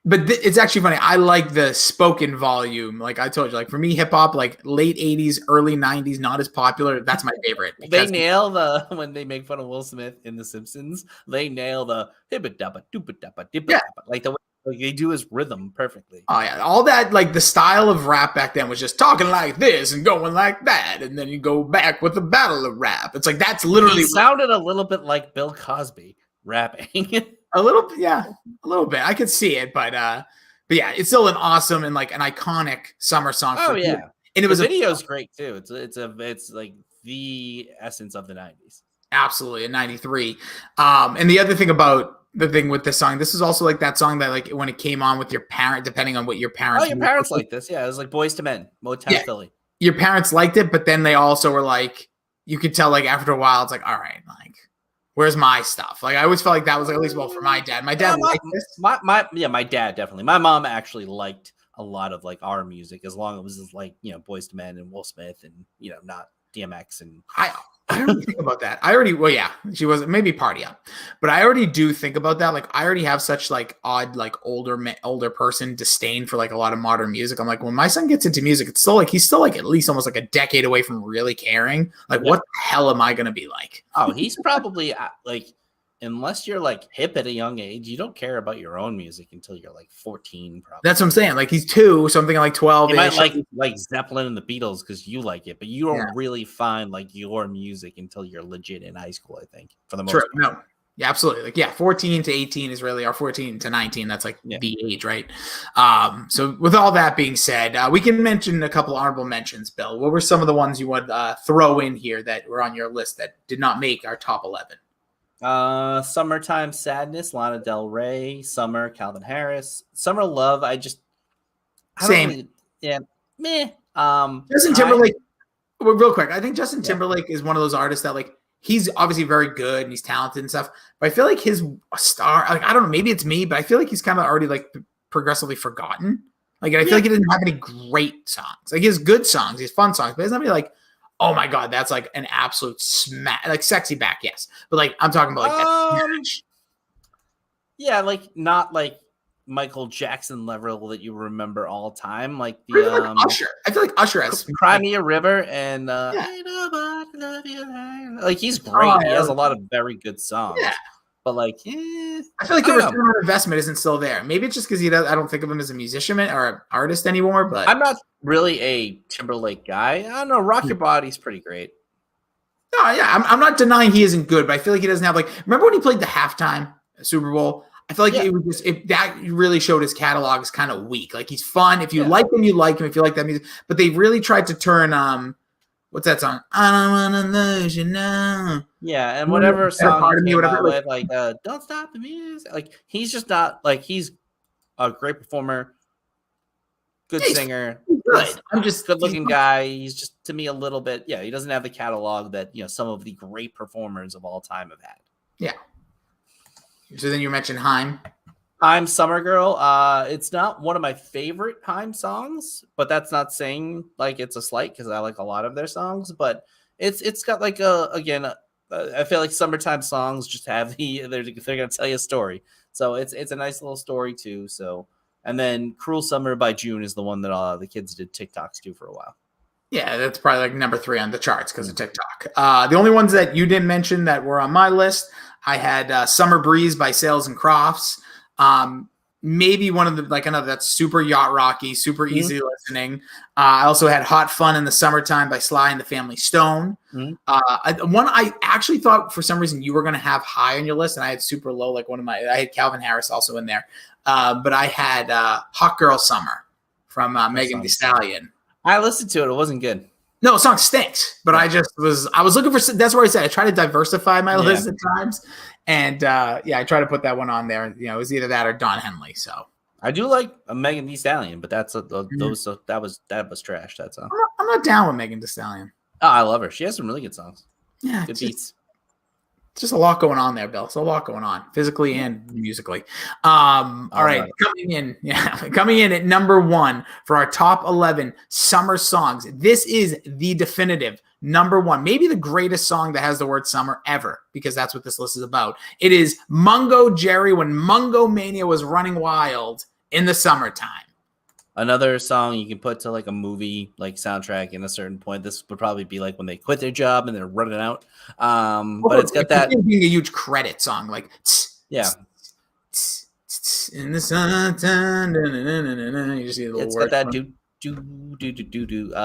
It's actually funny. I like the spoken volume. Like I told you, like for me, hip hop, like late 80s, early 90s, not as popular. That's my favorite. They nail when they make fun of Will Smith in The Simpsons, they nail the hibba-dabba, dooba-dabba, dibba-dabba. Like the way they do his rhythm perfectly. Oh, yeah. All that, like the style of rap back then was just talking like this and going like that. And then you go back with the battle of rap. It's like, that's literally. He sounded a little bit like Bill Cosby rapping. A little bit. I could see it, but yeah, it's still an awesome and like an iconic summer song. Oh yeah, and it was the video's great too. It's like the essence of the 90s. Absolutely, in '93. And the other thing about the thing with this song, this is also like that song that like when it came on with your parent, depending on what your parents. Oh, your parents like this, yeah. It was like Boys to Men, Motown Philly. Your parents liked it, but then they also were like, you could tell like after a while, it's like, all right, like. Where's my stuff? Like I always felt like that was like, at least well for my dad. My dad liked this. My dad definitely. My mom actually liked a lot of like our music as long as it was like Boyz II Men and Will Smith and not DMX and I already think about that. She wasn't maybe Party Up, but I already do think about that. Like I already have such like odd like older person disdain for like a lot of modern music. I'm like when my son gets into music, it's still like he's still like at least almost like a decade away from really caring. Like what the hell am I gonna be like? Oh, he's probably like unless you're like hip at a young age, you don't care about your own music until you're like 14. Probably. That's what I'm saying. Like he's 2, so I'm thinking like 12. You might like Zeppelin and the Beatles because you like it, but you don't really find like your music until you're legit in high school. I think for the most part. No, yeah, absolutely. Like 14 to 18 is really, or 14 to 19. That's like the age, right? So with all that being said, we can mention a couple honorable mentions. Bill, what were some of the ones you would throw in here that were on your list that did not make our top 11? Summertime Sadness, Lana Del Rey. Summer, Calvin Harris. Summer Love, Same. Meh. Justin Timberlake, real quick, I think Justin Timberlake is one of those artists that like he's obviously very good and he's talented and stuff, but I feel like his star, like I don't know, maybe it's me, but I feel like he's kind of already like progressively forgotten. Like I feel like he doesn't have any great songs. Like he has good songs, he has fun songs, but he doesn't have any like Oh my God, that's like an absolute smash. Like sexy back, yes, but like I'm talking about like that smash. Yeah, like not like Michael Jackson level that you remember all time, like Or even the like Usher. I feel like Usher has Cry Me a River and Yeah. Ain't Nobody Love You Like-" Like he's Oh, great. He yeah. has a lot of very good songs. Yeah. But like, I feel like the I don't return know. on investment isn't still there. Maybe it's just because I don't think of him as a musician or an artist anymore. But I'm not really a Timberlake guy. I don't know. Rock Your Body's pretty great. no, yeah, I'm not denying he isn't good, but I feel like he doesn't have like. Remember when he played the halftime Super Bowl? I feel like Yeah. it was just that really showed his catalog is kind of weak. Like he's fun. If you Yeah. like him, you like him. If you like that music, but they really tried to turn what's that song? I don't wanna lose you now. Yeah, and whatever Better song Part he of Me, came whatever, out like- with, like "Don't Stop the Music," like he's just not like he's a great performer, good He's singer, Good. I'm just good-looking guy. He's just to me a little bit, yeah. He doesn't have the catalog that some of the great performers of all time have had. Yeah. So then you mentioned Haim. I'm Summer Girl. It's not one of my favorite Haim songs, but that's not saying like it's a slight because I like a lot of their songs. But it's got like I feel like summertime songs just have they're gonna tell you a story. So it's a nice little story too. So and then Cruel Summer by June is the one that the kids did TikToks to for a while. Yeah, that's probably like number 3 on the charts because of TikTok. The only ones that you didn't mention that were on my list, I had Summer Breeze by Sales and Crofts. Maybe one of the like another that's super yacht rocky, super easy listening. I also had Hot Fun in the Summertime by Sly and the Family Stone. One I actually thought for some reason you were going to have high on your list, and I had super low. Like I had Calvin Harris also in there, but I had Hot Girl Summer from Megan Thee Stallion. I listened to it. It wasn't good. No, the song stinks, but I was looking for, that's where I said I try to diversify my list at times. And I try to put that one on there. It was either that or Don Henley. So I do like a Megan Thee Stallion, but that was trash. That song. I'm not down with Megan Thee Stallion. Oh, I love her. She has some really good songs. Yeah. Good beats. Just a lot going on there, Bill. It's a lot going on physically and musically. All right. Coming in at number 1 for our top 11 summer songs. This is the definitive number 1, maybe the greatest song that has the word summer ever, because that's what this list is about. It is Mungo Jerry when Mungo Mania was running wild in the summertime. Another song you can put to like a movie like soundtrack in a certain point. This would probably be like when they quit their job and they're running out. But it's got that being a huge credit song, like in the summertime. You just see the little it's word. got that do.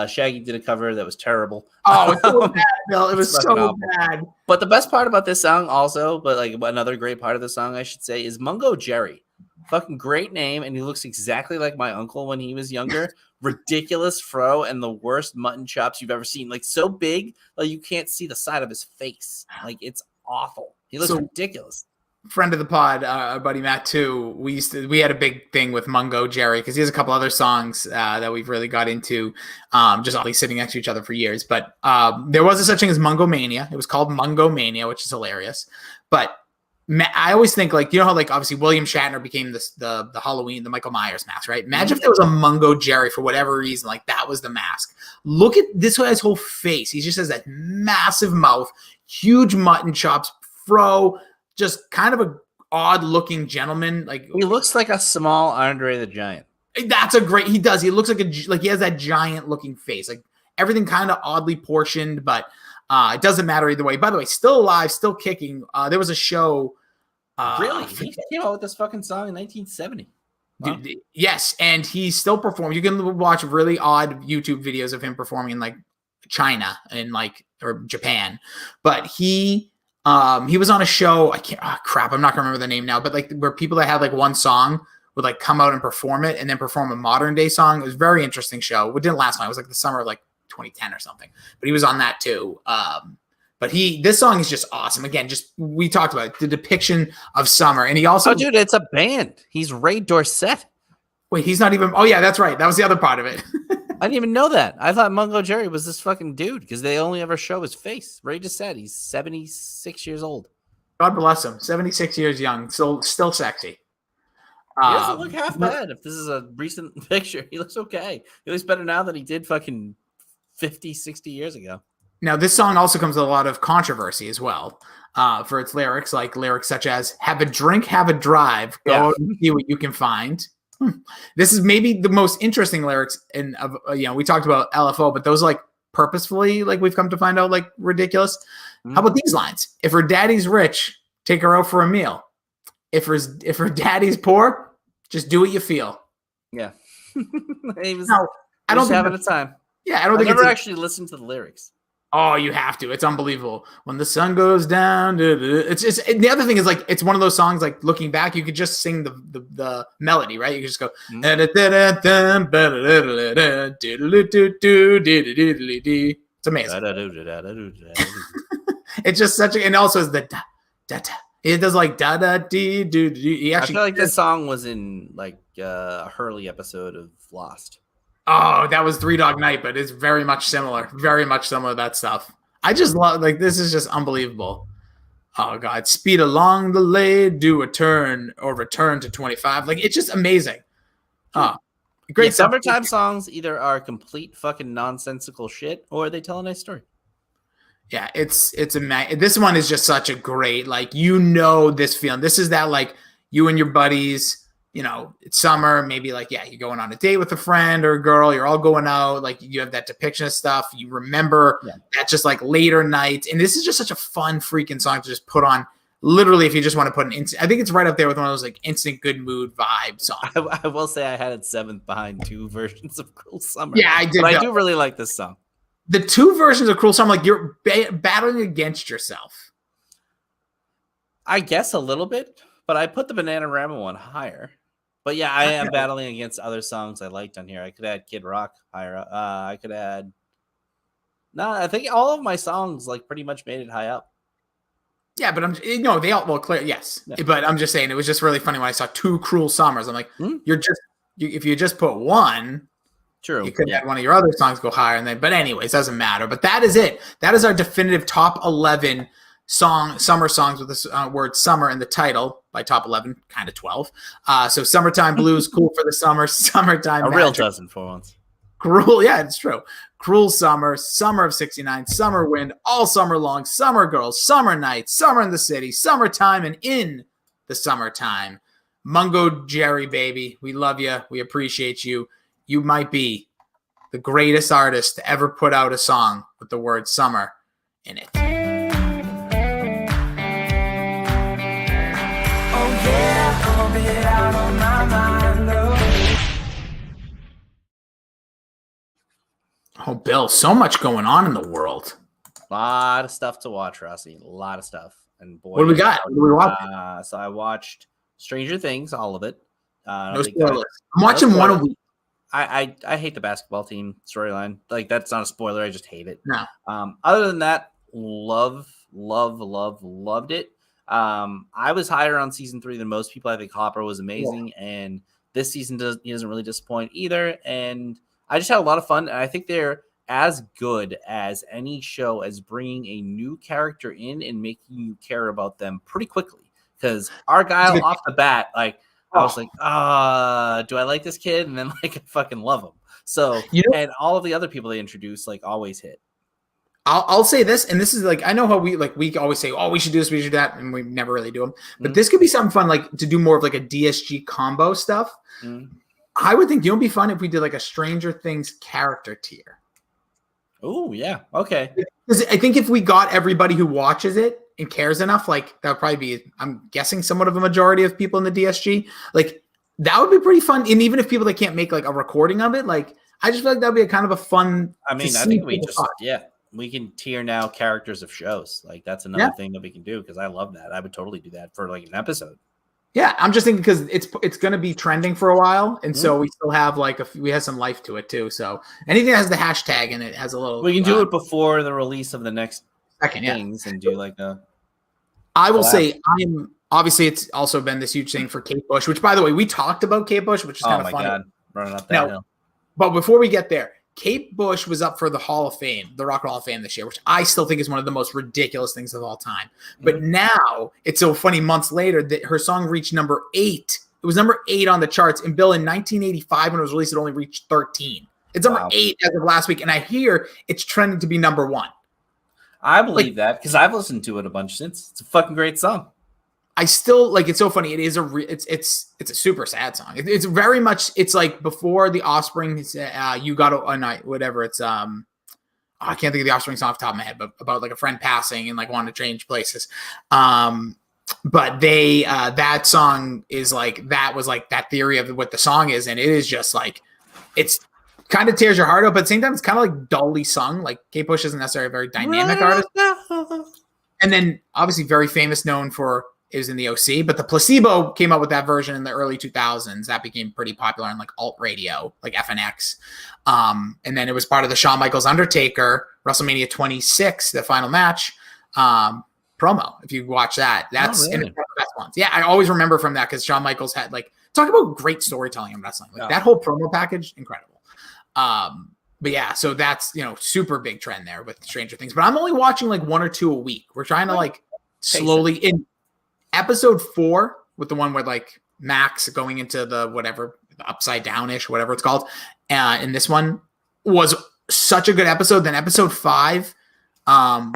Shaggy did a cover that was terrible. Oh, it's so bad, Bill. It was It's so fucking awful. bad. But the best part about this song also, but like another great part of the song, I should say, is Mungo Jerry. Fucking great name, and he looks exactly like my uncle when he was younger. Ridiculous fro and the worst mutton chops you've ever seen. Like so big, like you can't see the side of his face. Like it's awful. He looks ridiculous. Friend of the pod, our buddy Matt too. We had a big thing with Mungo Jerry because he has a couple other songs that we've really got into, just oddly sitting next to each other for years. But there was a such thing as Mungo Mania. It was called Mungo Mania, which is hilarious. But I always think like how like obviously William Shatner became the Halloween, the Michael Myers mask, right? Imagine if there was a Mungo Jerry for whatever reason, like that was the mask. Look at this guy's whole face. He just has that massive mouth, huge mutton chops, fro, just kind of a odd looking gentleman. Like He looks like a small Andre the Giant. that's a great. He does. He looks like he has that giant looking face. Like everything kind of oddly portioned, but it doesn't matter either way. By the way, still alive, still kicking. There was a show. Really? He came out with this fucking song in 1970. Wow. Dude, yes, and he still performs. You can watch really odd YouTube videos of him performing in like China and or Japan. But he was on a show. I'm not gonna remember the name now. But like where people that had like one song would like come out and perform it, and then perform a modern day song. It was a very interesting show. It didn't last long. It was like the summer of like 2010 or something. But he was on that too. But this song is just awesome. Again, we talked about it, the depiction of summer. And he also... Oh, dude, it's a band. He's Ray Dorset. Wait, he's not even... Oh, yeah, that's right. That was the other part of it. I didn't even know that. I thought Mungo Jerry was this fucking dude because they only ever show his face. Ray Dorset, he's 76 years old. God bless him. 76 years young. Still sexy. He doesn't look half bad. If this is a recent picture, he looks okay. He looks better now than he did fucking 50, 60 years ago. Now, this song also comes with a lot of controversy as well for its lyrics, like lyrics such as "Have a drink, have a drive, go Yeah. out and see what you can find." This is maybe the most interesting lyrics in we talked about LFO, but those like purposefully, like we've come to find out, like ridiculous. How about these lines? If her daddy's rich, take her out for a meal. If her daddy's poor, just do what you feel. Yeah. He was, Now, I don't just think having a that's- time. Yeah, I don't I've think never it's actually listened to the lyrics. Oh, you have to. It's unbelievable. When the sun goes down, it's just the other thing is like it's one of those songs like looking back, you could just sing the melody, right? You could just go it's amazing. It's just such a and also is the da da da. It does like da da dee do do. He I actually feel like this song was in like a Hurley episode of Lost. Oh, that was Three Dog Night, but it's very much similar. Very much similar to that stuff. I just love like this is just unbelievable. Oh God, speed along the lane, do a turn or return to 25. Like it's just amazing. Oh, great Yeah, stuff. summertime songs either are complete fucking nonsensical shit or they tell a nice story. Yeah, it's this one is just such a great like this feeling. This is that like you and your buddies. It's summer, maybe like, you're going on a date with a friend or a girl, you're all going out, like you have that depiction of stuff. You remember that just like later nights. And this is just such a fun freaking song to just put on. Literally, if you just want to put an instant, I think it's right up there with one of those like instant good mood vibe songs. I will say I had it seventh behind two versions of Cruel Summer. Yeah, I did. But I do really like this song. The two versions of Cruel Summer, like you're battling against yourself. I guess a little bit, but I put the Bananarama one higher. But yeah, I am battling against other songs I liked on here. I could add Kid Rock higher up. I could add. No, I think all of my songs like pretty much made it high up. Yeah, but they all well clear. Yes, but I'm just saying it was just really funny when I saw two Cruel Summers. I'm like, if you just put one, true, you could have one of your other songs go higher, and then. But anyways, doesn't matter. But that is it. That is our definitive top 11 summer songs with the word summer in the title. By top 11, kind of 12. So Summertime Blues, Cool for the Summer, Summertime a Magic, real dozen for once. Cruel, yeah, it's true. Cruel Summer, Summer of 69, Summer Wind, All Summer Long, Summer Girls, Summer Nights, Summer in the City, Summertime and In the Summertime. Mungo Jerry, baby, we love you. We appreciate you. You might be the greatest artist to ever put out a song with the word summer in it. Oh, Bill, so much going on in the world. A lot of stuff to watch, Rossi. A lot of stuff. And boy, What do we got? What do we watch? So I watched Stranger Things, all of it. No spoilers. I'm watching one a week. I hate the basketball team storyline. Like that's not a spoiler. I just hate it. No. Other than that, loved it. I was higher on season 3 than most people. I think Hopper was amazing, and this season doesn't really disappoint either. And I just had a lot of fun, and I think they're as good as any show as bringing a new character in and making you care about them pretty quickly. Because Argyle off the bat, like I was like, do I like this kid? And then like I fucking love him. So and all of the other people they introduce like always hit. I'll say this, and this is like I know how we always say, oh, we should do this, we should do that, and we never really do them. But this could be something fun, like to do more of like a DSG combo stuff. I would think it'd be fun if we did like a Stranger Things character tier. Oh yeah, okay. Because I think if we got everybody who watches it and cares enough, like that would probably be, I'm guessing, somewhat of a majority of people in the DSG. Like that would be pretty fun. And even if people that can't make like a recording of it, like I just feel like that'd be a kind of a fun. I mean, I think we just we can tier now characters of shows. Like that's another thing that we can do because I love that. I would totally do that for like an episode. Yeah, I'm just thinking because it's going to be trending for a while, and so we still have like we have some life to it too. So anything that has the hashtag in it has a little. We can do it before the release of the next second things and do like a. I will say I'm obviously it's also been this huge thing for Kate Bush, which by the way we talked about Kate Bush, which is kind of funny. God, running up that hill. But before we get there, Kate Bush was up for the Hall of Fame, the Rock and Roll Hall of Fame this year, which I still think is one of the most ridiculous things of all time. But now it's so funny months later that her song reached number 8. It was number 8 on the charts. And Bill, in 1985, when it was released, it only reached 13. It's number 8 as of last week. And I hear it's trending to be number 1. I believe that because I've listened to it a bunch since. It's a fucking great song. I still like. It's so funny. It is it's a super sad song. It's very much. It's like before the Offspring. You got a night, whatever. It's I can't think of the Offspring song off the top of my head, but about like a friend passing and like wanting to change places. But they that song is like that was like that theory of what the song is, and it is just like it's kind of tears your heart out, but at the same time it's kind of like dully sung. Like Kate Bush isn't necessarily a very dynamic artist. And then obviously very famous, known for is in the OC, but the Placebo came out with that version in the early 2000s. That became pretty popular on like alt radio, like FNX. And then it was part of the Shawn Michaels Undertaker WrestleMania 26, the final match promo. If you watch that, that's one of the best ones. Yeah, I always remember from that because Shawn Michaels had like talk about great storytelling in wrestling. Like that whole promo package, incredible. But yeah, so that's super big trend there with Stranger Things. But I'm only watching like 1 or 2 a week. We're trying to like slowly in episode 4 with the one with like Max going into the whatever the upside down-ish, whatever it's called. And this one was such a good episode. Then episode 5,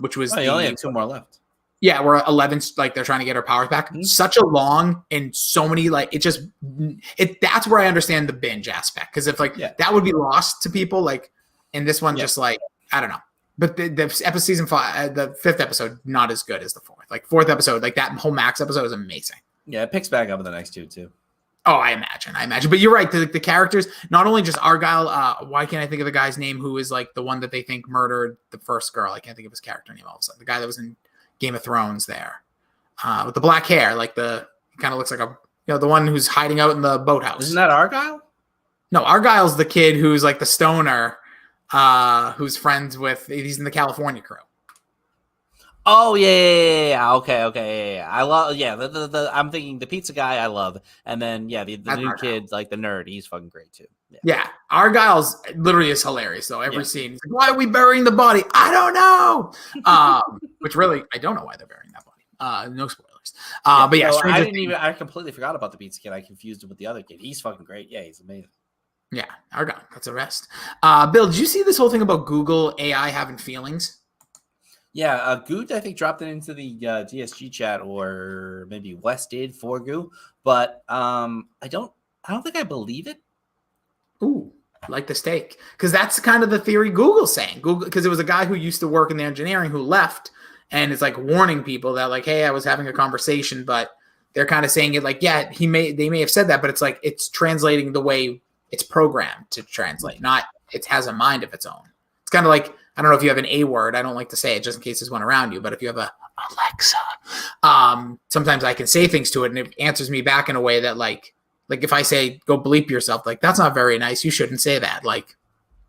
which was you only have 2 more left. Yeah, we're 11. Like they're trying to get our powers back. Mm-hmm. Such a long and so many like that's where I understand the binge aspect because if like that would be lost to people like, and this one just like I don't know. But the episode season 5, the 5th episode, not as good as the 4th. Like 4th episode, like that whole Max episode is amazing. Yeah, it picks back up in the next 2 too. Oh, I imagine. But you're right. The characters, not only just Argyle. Why can't I think of the guy's name who is like the one that they think murdered the first girl? I can't think of his character name all of a sudden. The guy that was in Game of Thrones there with the black hair, like he kind of looks like the one who's hiding out in the boathouse. Isn't that Argyle? No, Argyle's the kid who's like the stoner, who's friends with. He's in the California crew. Oh yeah. Okay. Yeah. I love. Yeah, I'm thinking the pizza guy. I love, and then the new Argyle. kid, like the nerd. He's fucking great too. Yeah, Argyle's literally is hilarious though. Every scene, he's like, "Why are we burying the body? I don't know." Which really, I don't know why they're burying that body. No spoilers. But yeah, I completely forgot about the pizza kid. I confused him with the other kid. He's fucking great. Yeah, he's amazing. Yeah, Argyle. That's a rest. Bill, did you see this whole thing about Google AI having feelings? Yeah, Goot I think dropped it into the DSG chat, or maybe Wes did for Goo, but I don't think I believe it. Ooh, like the steak, because that's kind of the theory Google's saying. Google, because it was a guy who used to work in the engineering who left, and it's like warning people that like, hey, I was having a conversation, but they're kind of saying it like, yeah, they may have said that, but it's like it's translating the way it's programmed to translate, not it has a mind of its own. It's kind of like, I don't know if you have an A word. I don't like to say it just in case there's one around you, but if you have a Alexa, sometimes I can say things to it and it answers me back in a way that like if I say, go bleep yourself, like that's not very nice. You shouldn't say that. Like,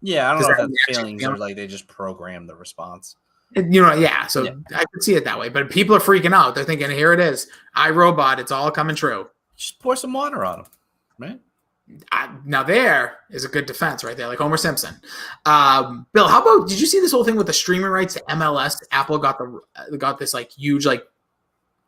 yeah, I don't know if that's feelings or like they just program the response. Yeah. So I could see it that way, but people are freaking out. They're thinking, here it is. iRobot. It's all coming true. Just pour some water on them, right? Now there is a good defense right there, like Homer Simpson. Bill, how about, did you see this whole thing with the streaming rights to MLS? Apple got this like huge, like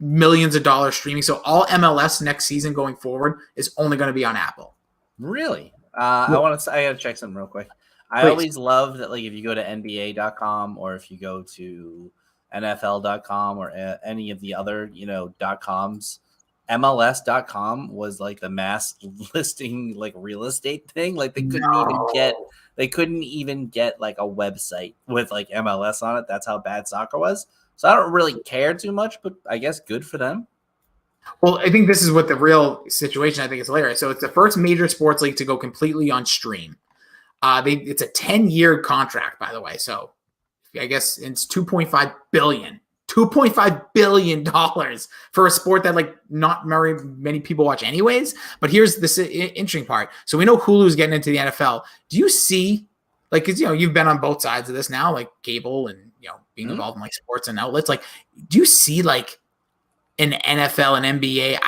millions of dollars streaming. So all MLS next season going forward is only going to be on Apple. Really? I gotta check something real quick. I always love that, like if you go to NBA.com or if you go to NFL.com or any of the other, .coms, MLS.com was like the mass listing, like real estate thing. Like they couldn't even get like a website with like MLS on it. That's how bad soccer was. So I don't really care too much, but I guess good for them. Well, I think this is what the real situation, I think is hilarious. So it's the first major sports league to go completely on stream. It's a 10-year contract, by the way. So I guess it's $2.5 billion for a sport that like not very many people watch anyways. But here's this interesting part. So we know Hulu's getting into the NFL. Do you see, like, cause you've been on both sides of this now, like cable and, being involved in like sports and outlets. Like, do you see like an NFL and NBA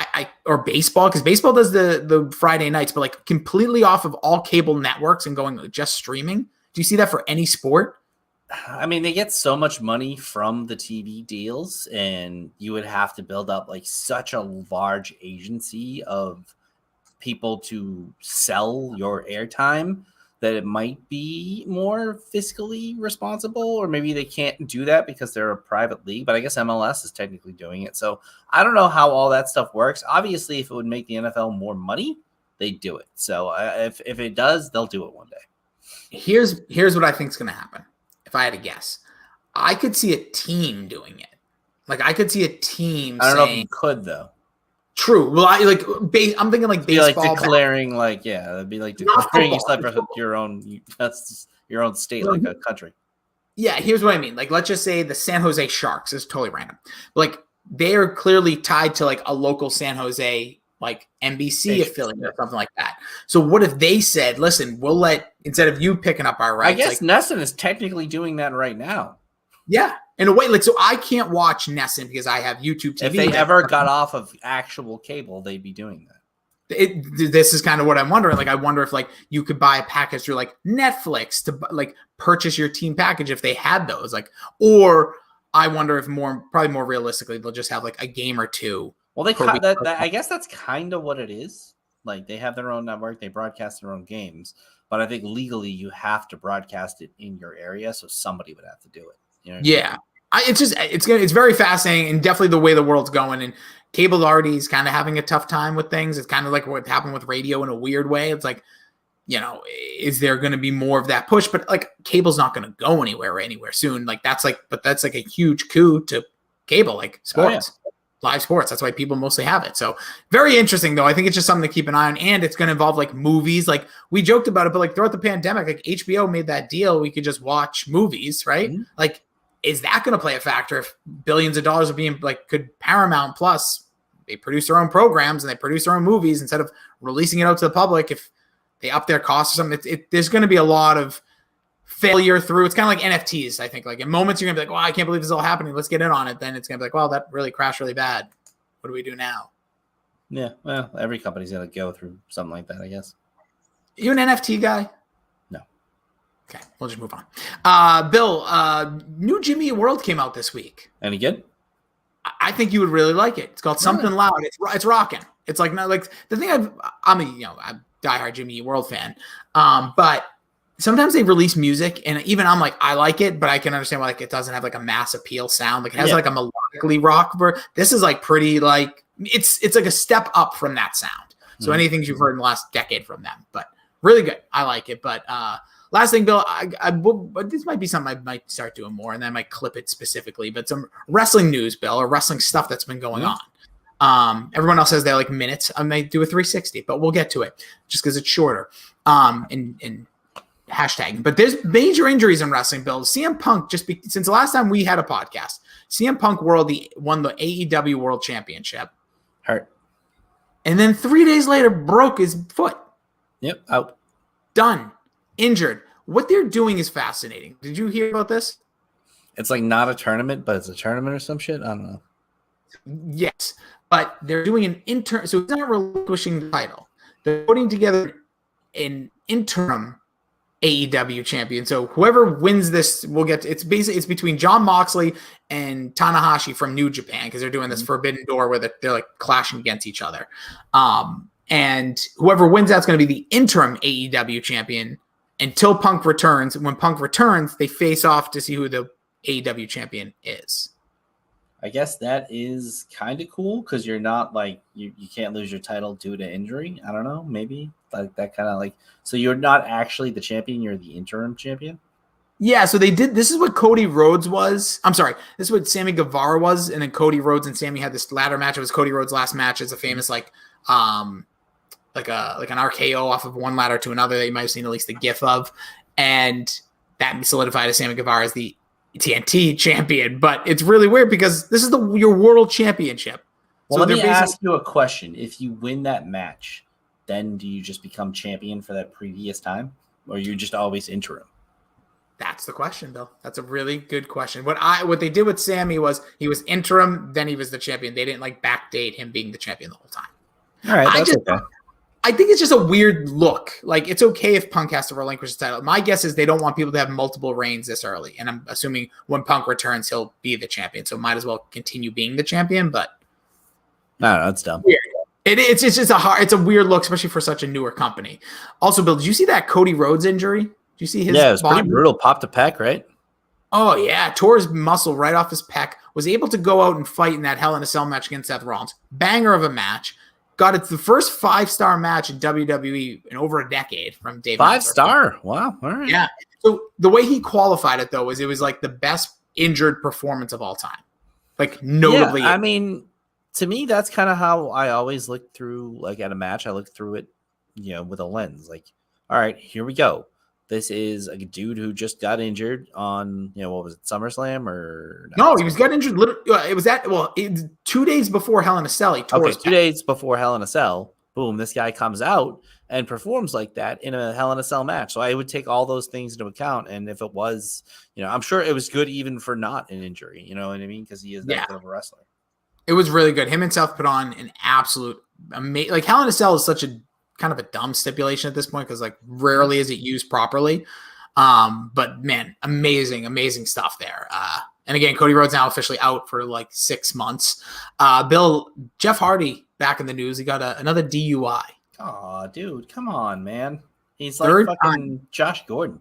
or baseball? Cause baseball does the Friday nights, but like completely off of all cable networks and going just streaming. Do you see that for any sport? I mean, they get so much money from the TV deals, and you would have to build up like such a large agency of people to sell your airtime. that it might be more fiscally responsible, or maybe they can't do that because they're a private league. But I guess MLS is technically doing it. So I don't know how all that stuff works. Obviously, if it would make the NFL more money, they'd do it. So if it does, they'll do it one day. Here's what I think is going to happen. If I had to guess, I could see a team doing it. Like I could see a team. I don't know if saying, you could though. True. Well, I'm thinking like Be baseball. like declaring, like it'd be like Not declaring football. yourself as your own. That's your own state, like a country. Yeah, here's what I mean. Like, let's just say the San Jose Sharks is totally random. Like, they are clearly tied to like a local San Jose like NBC affiliate or something like that. So what if they said, "Listen, we'll let instead of you picking up our rights." I guess like, Nesson is technically doing that right now. yeah, in a way, like so I can't watch Nesson because I have YouTube TV. If they ever got off of actual cable, they'd be doing that. This is kind of what I'm wondering. Like, I wonder if like you could buy a package through like Netflix to like purchase your team package if they had those. Like, or I wonder if probably more realistically, they'll just have like a game or two. Well, I guess that's kind of what it is. Like they have their own network, they broadcast their own games, but I think legally you have to broadcast it in your area, so somebody would have to do it. You know what I mean? It's very fascinating and definitely the way the world's going. And cable already is kind of having a tough time with things. It's kind of like what happened with radio in a weird way. It's like, is there going to be more of that push? But like cable's not going to go anywhere soon. Like that's like a huge coup to cable, like sports. Live sports. That's why people mostly have it. So very interesting though. I think it's just something to keep an eye on, and it's going to involve like movies. Like we joked about it, but like throughout the pandemic, like HBO made that deal. We could just watch movies, right? Mm-hmm. Like, is that going to play a factor if billions of dollars are being like, could Paramount Plus, they produce their own programs and they produce their own movies instead of releasing it out to the public. If they up their costs or something, there's going to be a lot of failure through. It's kind of like NFTs. I think like in moments you're gonna be like, "Wow, I can't believe this is all happening. Let's get in on it." Then it's gonna be like, "Well, that really crashed really bad. What do we do now?" Yeah, well, every company's gonna go through something like that, I guess. You an NFT guy? No. Okay, we'll just move on. Bill, new Jimmy World came out this week. Any good? I think you would really like it. It's called Something Loud. It's rocking. It's like not like the thing. I'm a diehard Jimmy World fan, but sometimes they release music and even I'm like, I like it, but I can understand why like it doesn't have like a mass appeal sound. Like it has like a melodically rock. This is like pretty like it's like a step up from that sound. So anything you've heard in the last decade from them, but really good. I like it. But last thing, Bill, this might be something I might start doing more, and then I might clip it specifically. But some wrestling news, Bill, or wrestling stuff that's been going on. Everyone else says they like minutes. I might do a 360, but we'll get to it just because it's shorter. And hashtag. But there's major injuries in wrestling, Bill. CM Punk, since the last time we had a podcast, CM Punk won the AEW World Championship. Hurt. And then 3 days later, broke his foot. Yep, out. Done. Injured. What they're doing is fascinating. Did you hear about this? It's like not a tournament, but it's a tournament or some shit. I don't know. Yes. But they're doing an interim. So he's not relinquishing the title. They're putting together an interim AEW champion. So whoever wins this will get it's between Jon Moxley and Tanahashi from New Japan, because they're doing this Forbidden Door where they're like clashing against each other. And whoever wins that's going to be the interim AEW champion until Punk returns. When Punk returns, they face off to see who the AEW champion is. I guess that is kind of cool because you're not like you can't lose your title due to injury. I don't know, maybe like that kind of like, so you're not actually the champion, you're the interim champion. Yeah, so they did. This is what Cody Rhodes was. I'm sorry, this is what Sammy Guevara was, and then Cody Rhodes and Sammy had this ladder match. It was Cody Rhodes' last match. It's a famous like an RKO off of one ladder to another that you might have seen at least the GIF of, and that solidified Sammy Guevara as the TNT champion. But it's really weird because this is your world championship. Well, let me ask you a question. If you win that match, then do you just become champion for that previous time, or are you just always interim? That's the question, Bill. That's a really good question. What they did with Sammy was he was interim, then he was the champion. They didn't like backdate him being the champion the whole time. All right, that's okay. I think it's just a weird look. Like, it's okay if Punk has to relinquish his title. My guess is they don't want people to have multiple reigns this early. And I'm assuming when Punk returns, he'll be the champion. So might as well continue being the champion. But no, that's dumb. Weird. It's just it's a weird look, especially for such a newer company. Also, Bill, did you see that Cody Rhodes injury? Did you see his? Yeah, it was body? pretty brutal. Popped a pec, right? Oh yeah, tore his muscle right off his pec. Was able to go out and fight in that Hell in a Cell match against Seth Rollins. Banger of a match. Got it the first 5-star match in WWE in over a decade from Dave. 5-star. Wow. All right. Yeah. So the way he qualified it though was it was like the best injured performance of all time. Like notably. Yeah, I mean, to me, that's kind of how I always look through, like at a match, I look through it, with a lens. Like, all right, here we go. This is a dude who just got injured on, what was it, SummerSlam or no? He got injured. It was 2 days before Hell in a Cell. He tore his 2 days before Hell in a Cell. Boom, this guy comes out and performs like that in a Hell in a Cell match. So I would take all those things into account. And if it was, I'm sure it was good even for not an injury. You know what I mean? Because he is that good of a wrestler. It was really good. Him and Seth put on an absolute amazing. Like Hell in a Cell is such a kind of a dumb stipulation at this point because like rarely is it used properly. But man, amazing stuff there. And again, Cody Rhodes now officially out for like 6 months. Bill, Jeff Hardy back in the news. He got another DUI. Oh, dude, come on, man. He's like fucking Josh Gordon.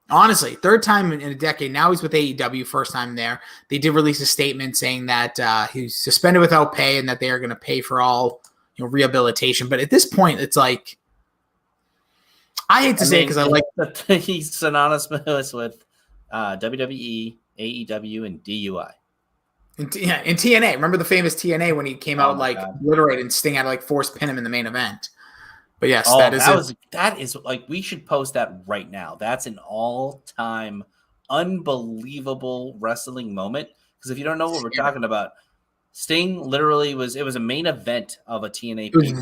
Honestly, third time in a decade. Now he's with AEW, first time there. They did release a statement saying that he's suspended without pay and that they are going to pay for all rehabilitation. But at this point, it's like, I hate to say it because I like he's synonymous with WWE, AEW, and DUI. In TNA. Remember the famous TNA when he came out like obliterated and Sting had to like force pin him in the main event. But yes, that is like, we should post that right now. That's an all-time unbelievable wrestling moment. Because if you don't know what we're talking about, Sting literally was a main event of a TNA. It was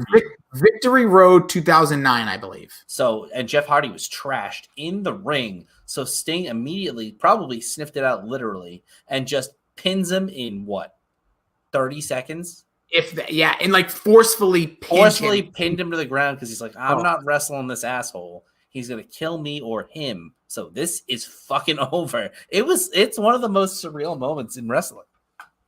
Victory Road 2009, I believe. So, and Jeff Hardy was trashed in the ring. So Sting immediately probably sniffed it out literally and just pins him in 30 seconds? And like forcefully pinned him to the ground because he's like, I'm not wrestling this asshole. He's gonna kill me or him. So this is fucking over. It's one of the most surreal moments in wrestling.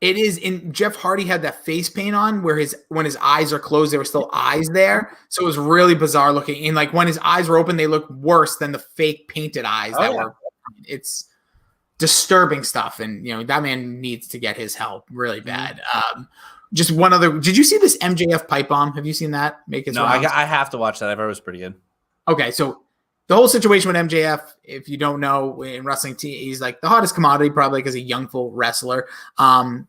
It is. And Jeff Hardy had that face paint on where when his eyes are closed, there were still eyes there. So it was really bizarre looking. And like when his eyes were open, they look worse than the fake painted eyes were. It's disturbing stuff. And that man needs to get his help really bad. Just one other. Did you see this MJF pipe bomb? Have you seen that make its rounds? I have to watch that. I've heard it was pretty good. Okay, so the whole situation with MJF, if you don't know, in wrestling, he's like the hottest commodity probably because a young full wrestler.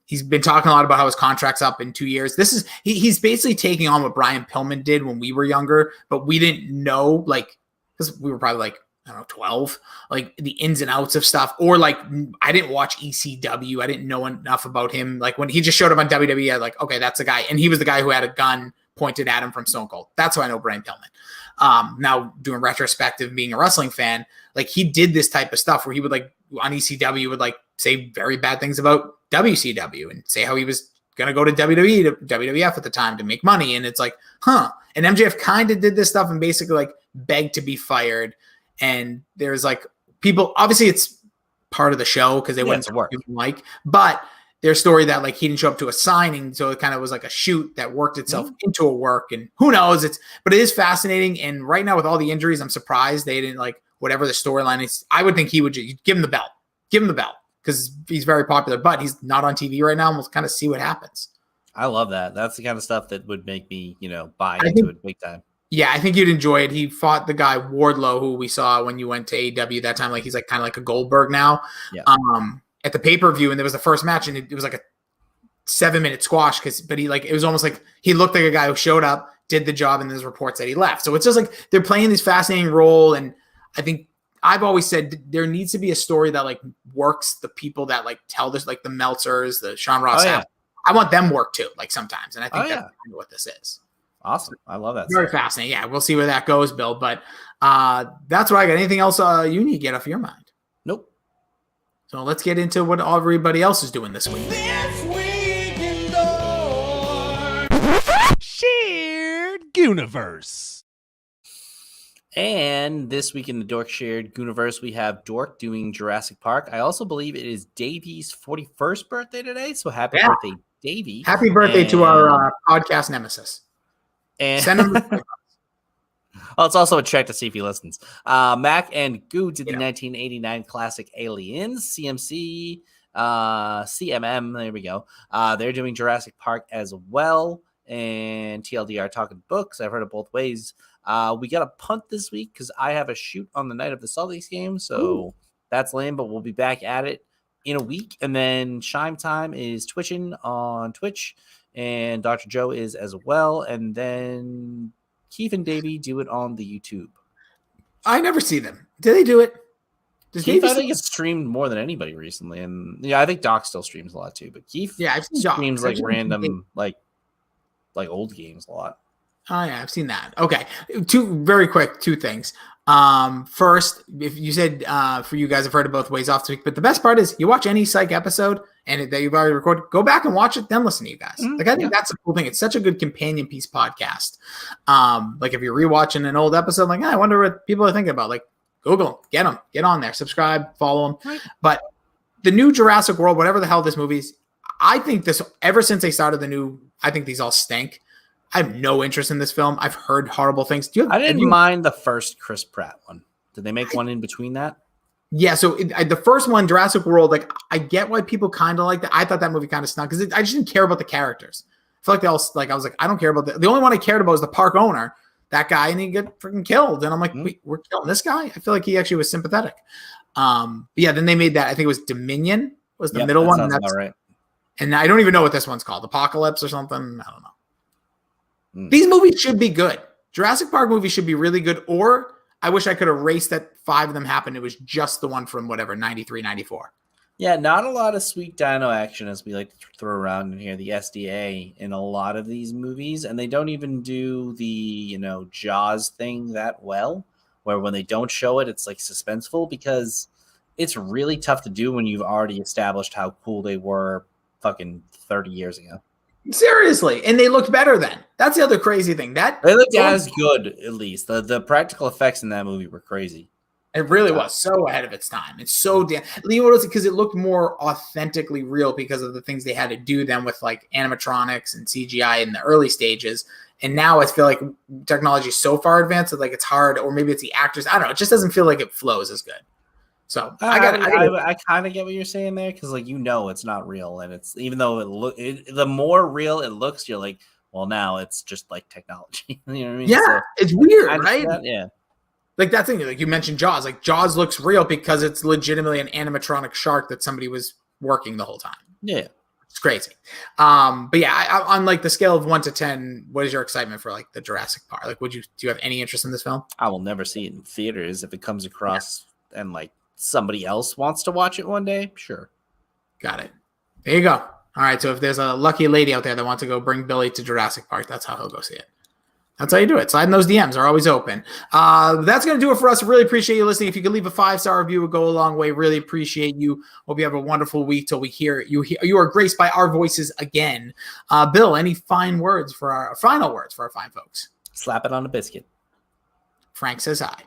He's been talking a lot about how his contract's up in 2 years. He's basically taking on what Brian Pillman did when we were younger, but we didn't know because we were probably like, I don't know, 12, like the ins and outs of stuff. Or like, I didn't watch ECW. I didn't know enough about him. Like when he just showed up on WWE, I was like, okay, that's the guy. And he was the guy who had a gun pointed at him from Stone Cold. That's how I know Brian Pillman. Now doing retrospective, being a wrestling fan, like he did this type of stuff where he would like on ECW would like say very bad things about WCW and say how he was going to go to WWE, to WWF at the time to make money. And it's like, And MJF kind of did this stuff and basically like begged to be fired. And there's like people, obviously it's part of the show because they wouldn't work but their story that like he didn't show up to a signing. So it kind of was like a shoot that worked itself into a work and who knows but it is fascinating. And right now with all the injuries, I'm surprised they didn't like whatever the storyline is. I would think he would just give him the belt because he's very popular, but he's not on TV right now. And we'll kind of see what happens. I love that. That's the kind of stuff that would make me, buy into it big time. Yeah, I think you'd enjoy it. He fought the guy Wardlow, who we saw when you went to AEW that time. Like he's like kind of like a Goldberg now. Yeah. At the pay-per-view, and there was the first match, and it was like a 7-minute squash. But he like it was almost like he looked like a guy who showed up, did the job, and there's reports that he left. So it's just like they're playing this fascinating role. And I think I've always said there needs to be a story that like works the people that like tell this, like the Meltzers, the Sean Ross. I want them work too, like sometimes. And I think that's kind of what this is. Awesome. I love that. Very fascinating. Yeah, we'll see where that goes, Bill. But that's what I got. Anything else you need to get off your mind? Nope. So let's get into what everybody else is doing this week. Shared Universe. And this week in the Dork Shared Universe, we have Dork doing Jurassic Park. I also believe it is Davey's 41st birthday today. So happy birthday, Davey. Happy birthday to our podcast nemesis. And Send him. well, it's also a check to see if he listens. Mac and Goo did the Yeah. 1989 classic Aliens. CMC, CMM, there we go. They're doing Jurassic Park as well. And TLDR talking books. I've heard it both ways. We got a punt this week because I have a shoot on the night of the Celtics game. So that's lame, but we'll be back at it in a week. And then Shime Time is twitching on Twitch. And Dr. Joe is as well. And then Keith and Davey do it on the YouTube. I never see them. Do they do it? Does Keith, Davey I think it's streamed more than anybody recently. And yeah, I think Doc still streams a lot too. But Keith I've seen Doc. streams I've like seen random, like old games a lot. Oh yeah, I've seen that. Okay, two things. First, if you said for you guys, I've heard it both ways off this week, but the best part is you watch any psych episode and that you've already recorded, go back and watch it, then listen to you guys. Like I think that's a cool thing. It's such a good companion piece podcast. Like if you're rewatching an old episode, like I wonder what people are thinking about. Like Google them, get on there, subscribe, follow them. Right. But the new Jurassic World, whatever the hell this movie's, I think this ever since they started I think these all stink. I have no interest in this film. I've heard horrible things. I didn't mind the first Chris Pratt one. Did they make one in between that? Yeah, so the first one, Jurassic World, like I get why people kind of like that. I thought that movie kind of snuck because I just didn't care about the characters. I feel like they all like I was like I don't care about the only one I cared about was the park owner, that guy, and he get freaking killed. And I'm like, wait, we're killing this guy? I feel like he actually was sympathetic. But yeah, then they made that. I think it was Dominion was the middle one. Sounds about right. And I don't even know what this one's called, Apocalypse or something. I don't know. These movies should be good. Jurassic Park movies should be really good. Or I wish I could erase that 5 of them happened. It was just the one from whatever, 93, 94. Yeah, not a lot of sweet dino action as we like to throw around in here, the SDA in a lot of these movies. And they don't even do the, Jaws thing that well, where when they don't show it, it's like suspenseful because it's really tough to do when you've already established how cool they were fucking 30 years ago. Seriously, and they looked better then. That's the other crazy thing. That they looked as good, at least. The practical effects in that movie were crazy. It really was so ahead of its time. It's so damn. Because it looked more authentically real because of the things they had to do then with like animatronics and CGI in the early stages. And now I feel like technology is so far advanced that like it's hard, or maybe it's the actors. I don't know. It just doesn't feel like it flows as good. So I kind of get what you're saying there because like it's not real, and it's even though the more real it looks, you're like, well, now it's just like technology. You know what I mean? Yeah, so, it's weird, right? Yeah, like that thing. Like you mentioned Jaws. Like Jaws looks real because it's legitimately an animatronic shark that somebody was working the whole time. Yeah, it's crazy. But yeah, on like the scale of 1 to 10, what is your excitement for like the Jurassic Park? Like, do you have any interest in this film? I will never see it in theaters if it comes across and like somebody else wants to watch it one day, sure. Got it. There you go. All right, so if there's a lucky lady out there that wants to go bring Billy to Jurassic Park, that's how he'll go see it. That's how you do it. Slide in those DMs are always open. That's going to do it for us. Really appreciate you listening. If you could leave a 5-star review, it would go a long way. Really appreciate you. Hope you have a wonderful week till we hear you. You are graced by our voices again. Bill, any final words for our fine folks? Slap it on a biscuit. Frank says hi.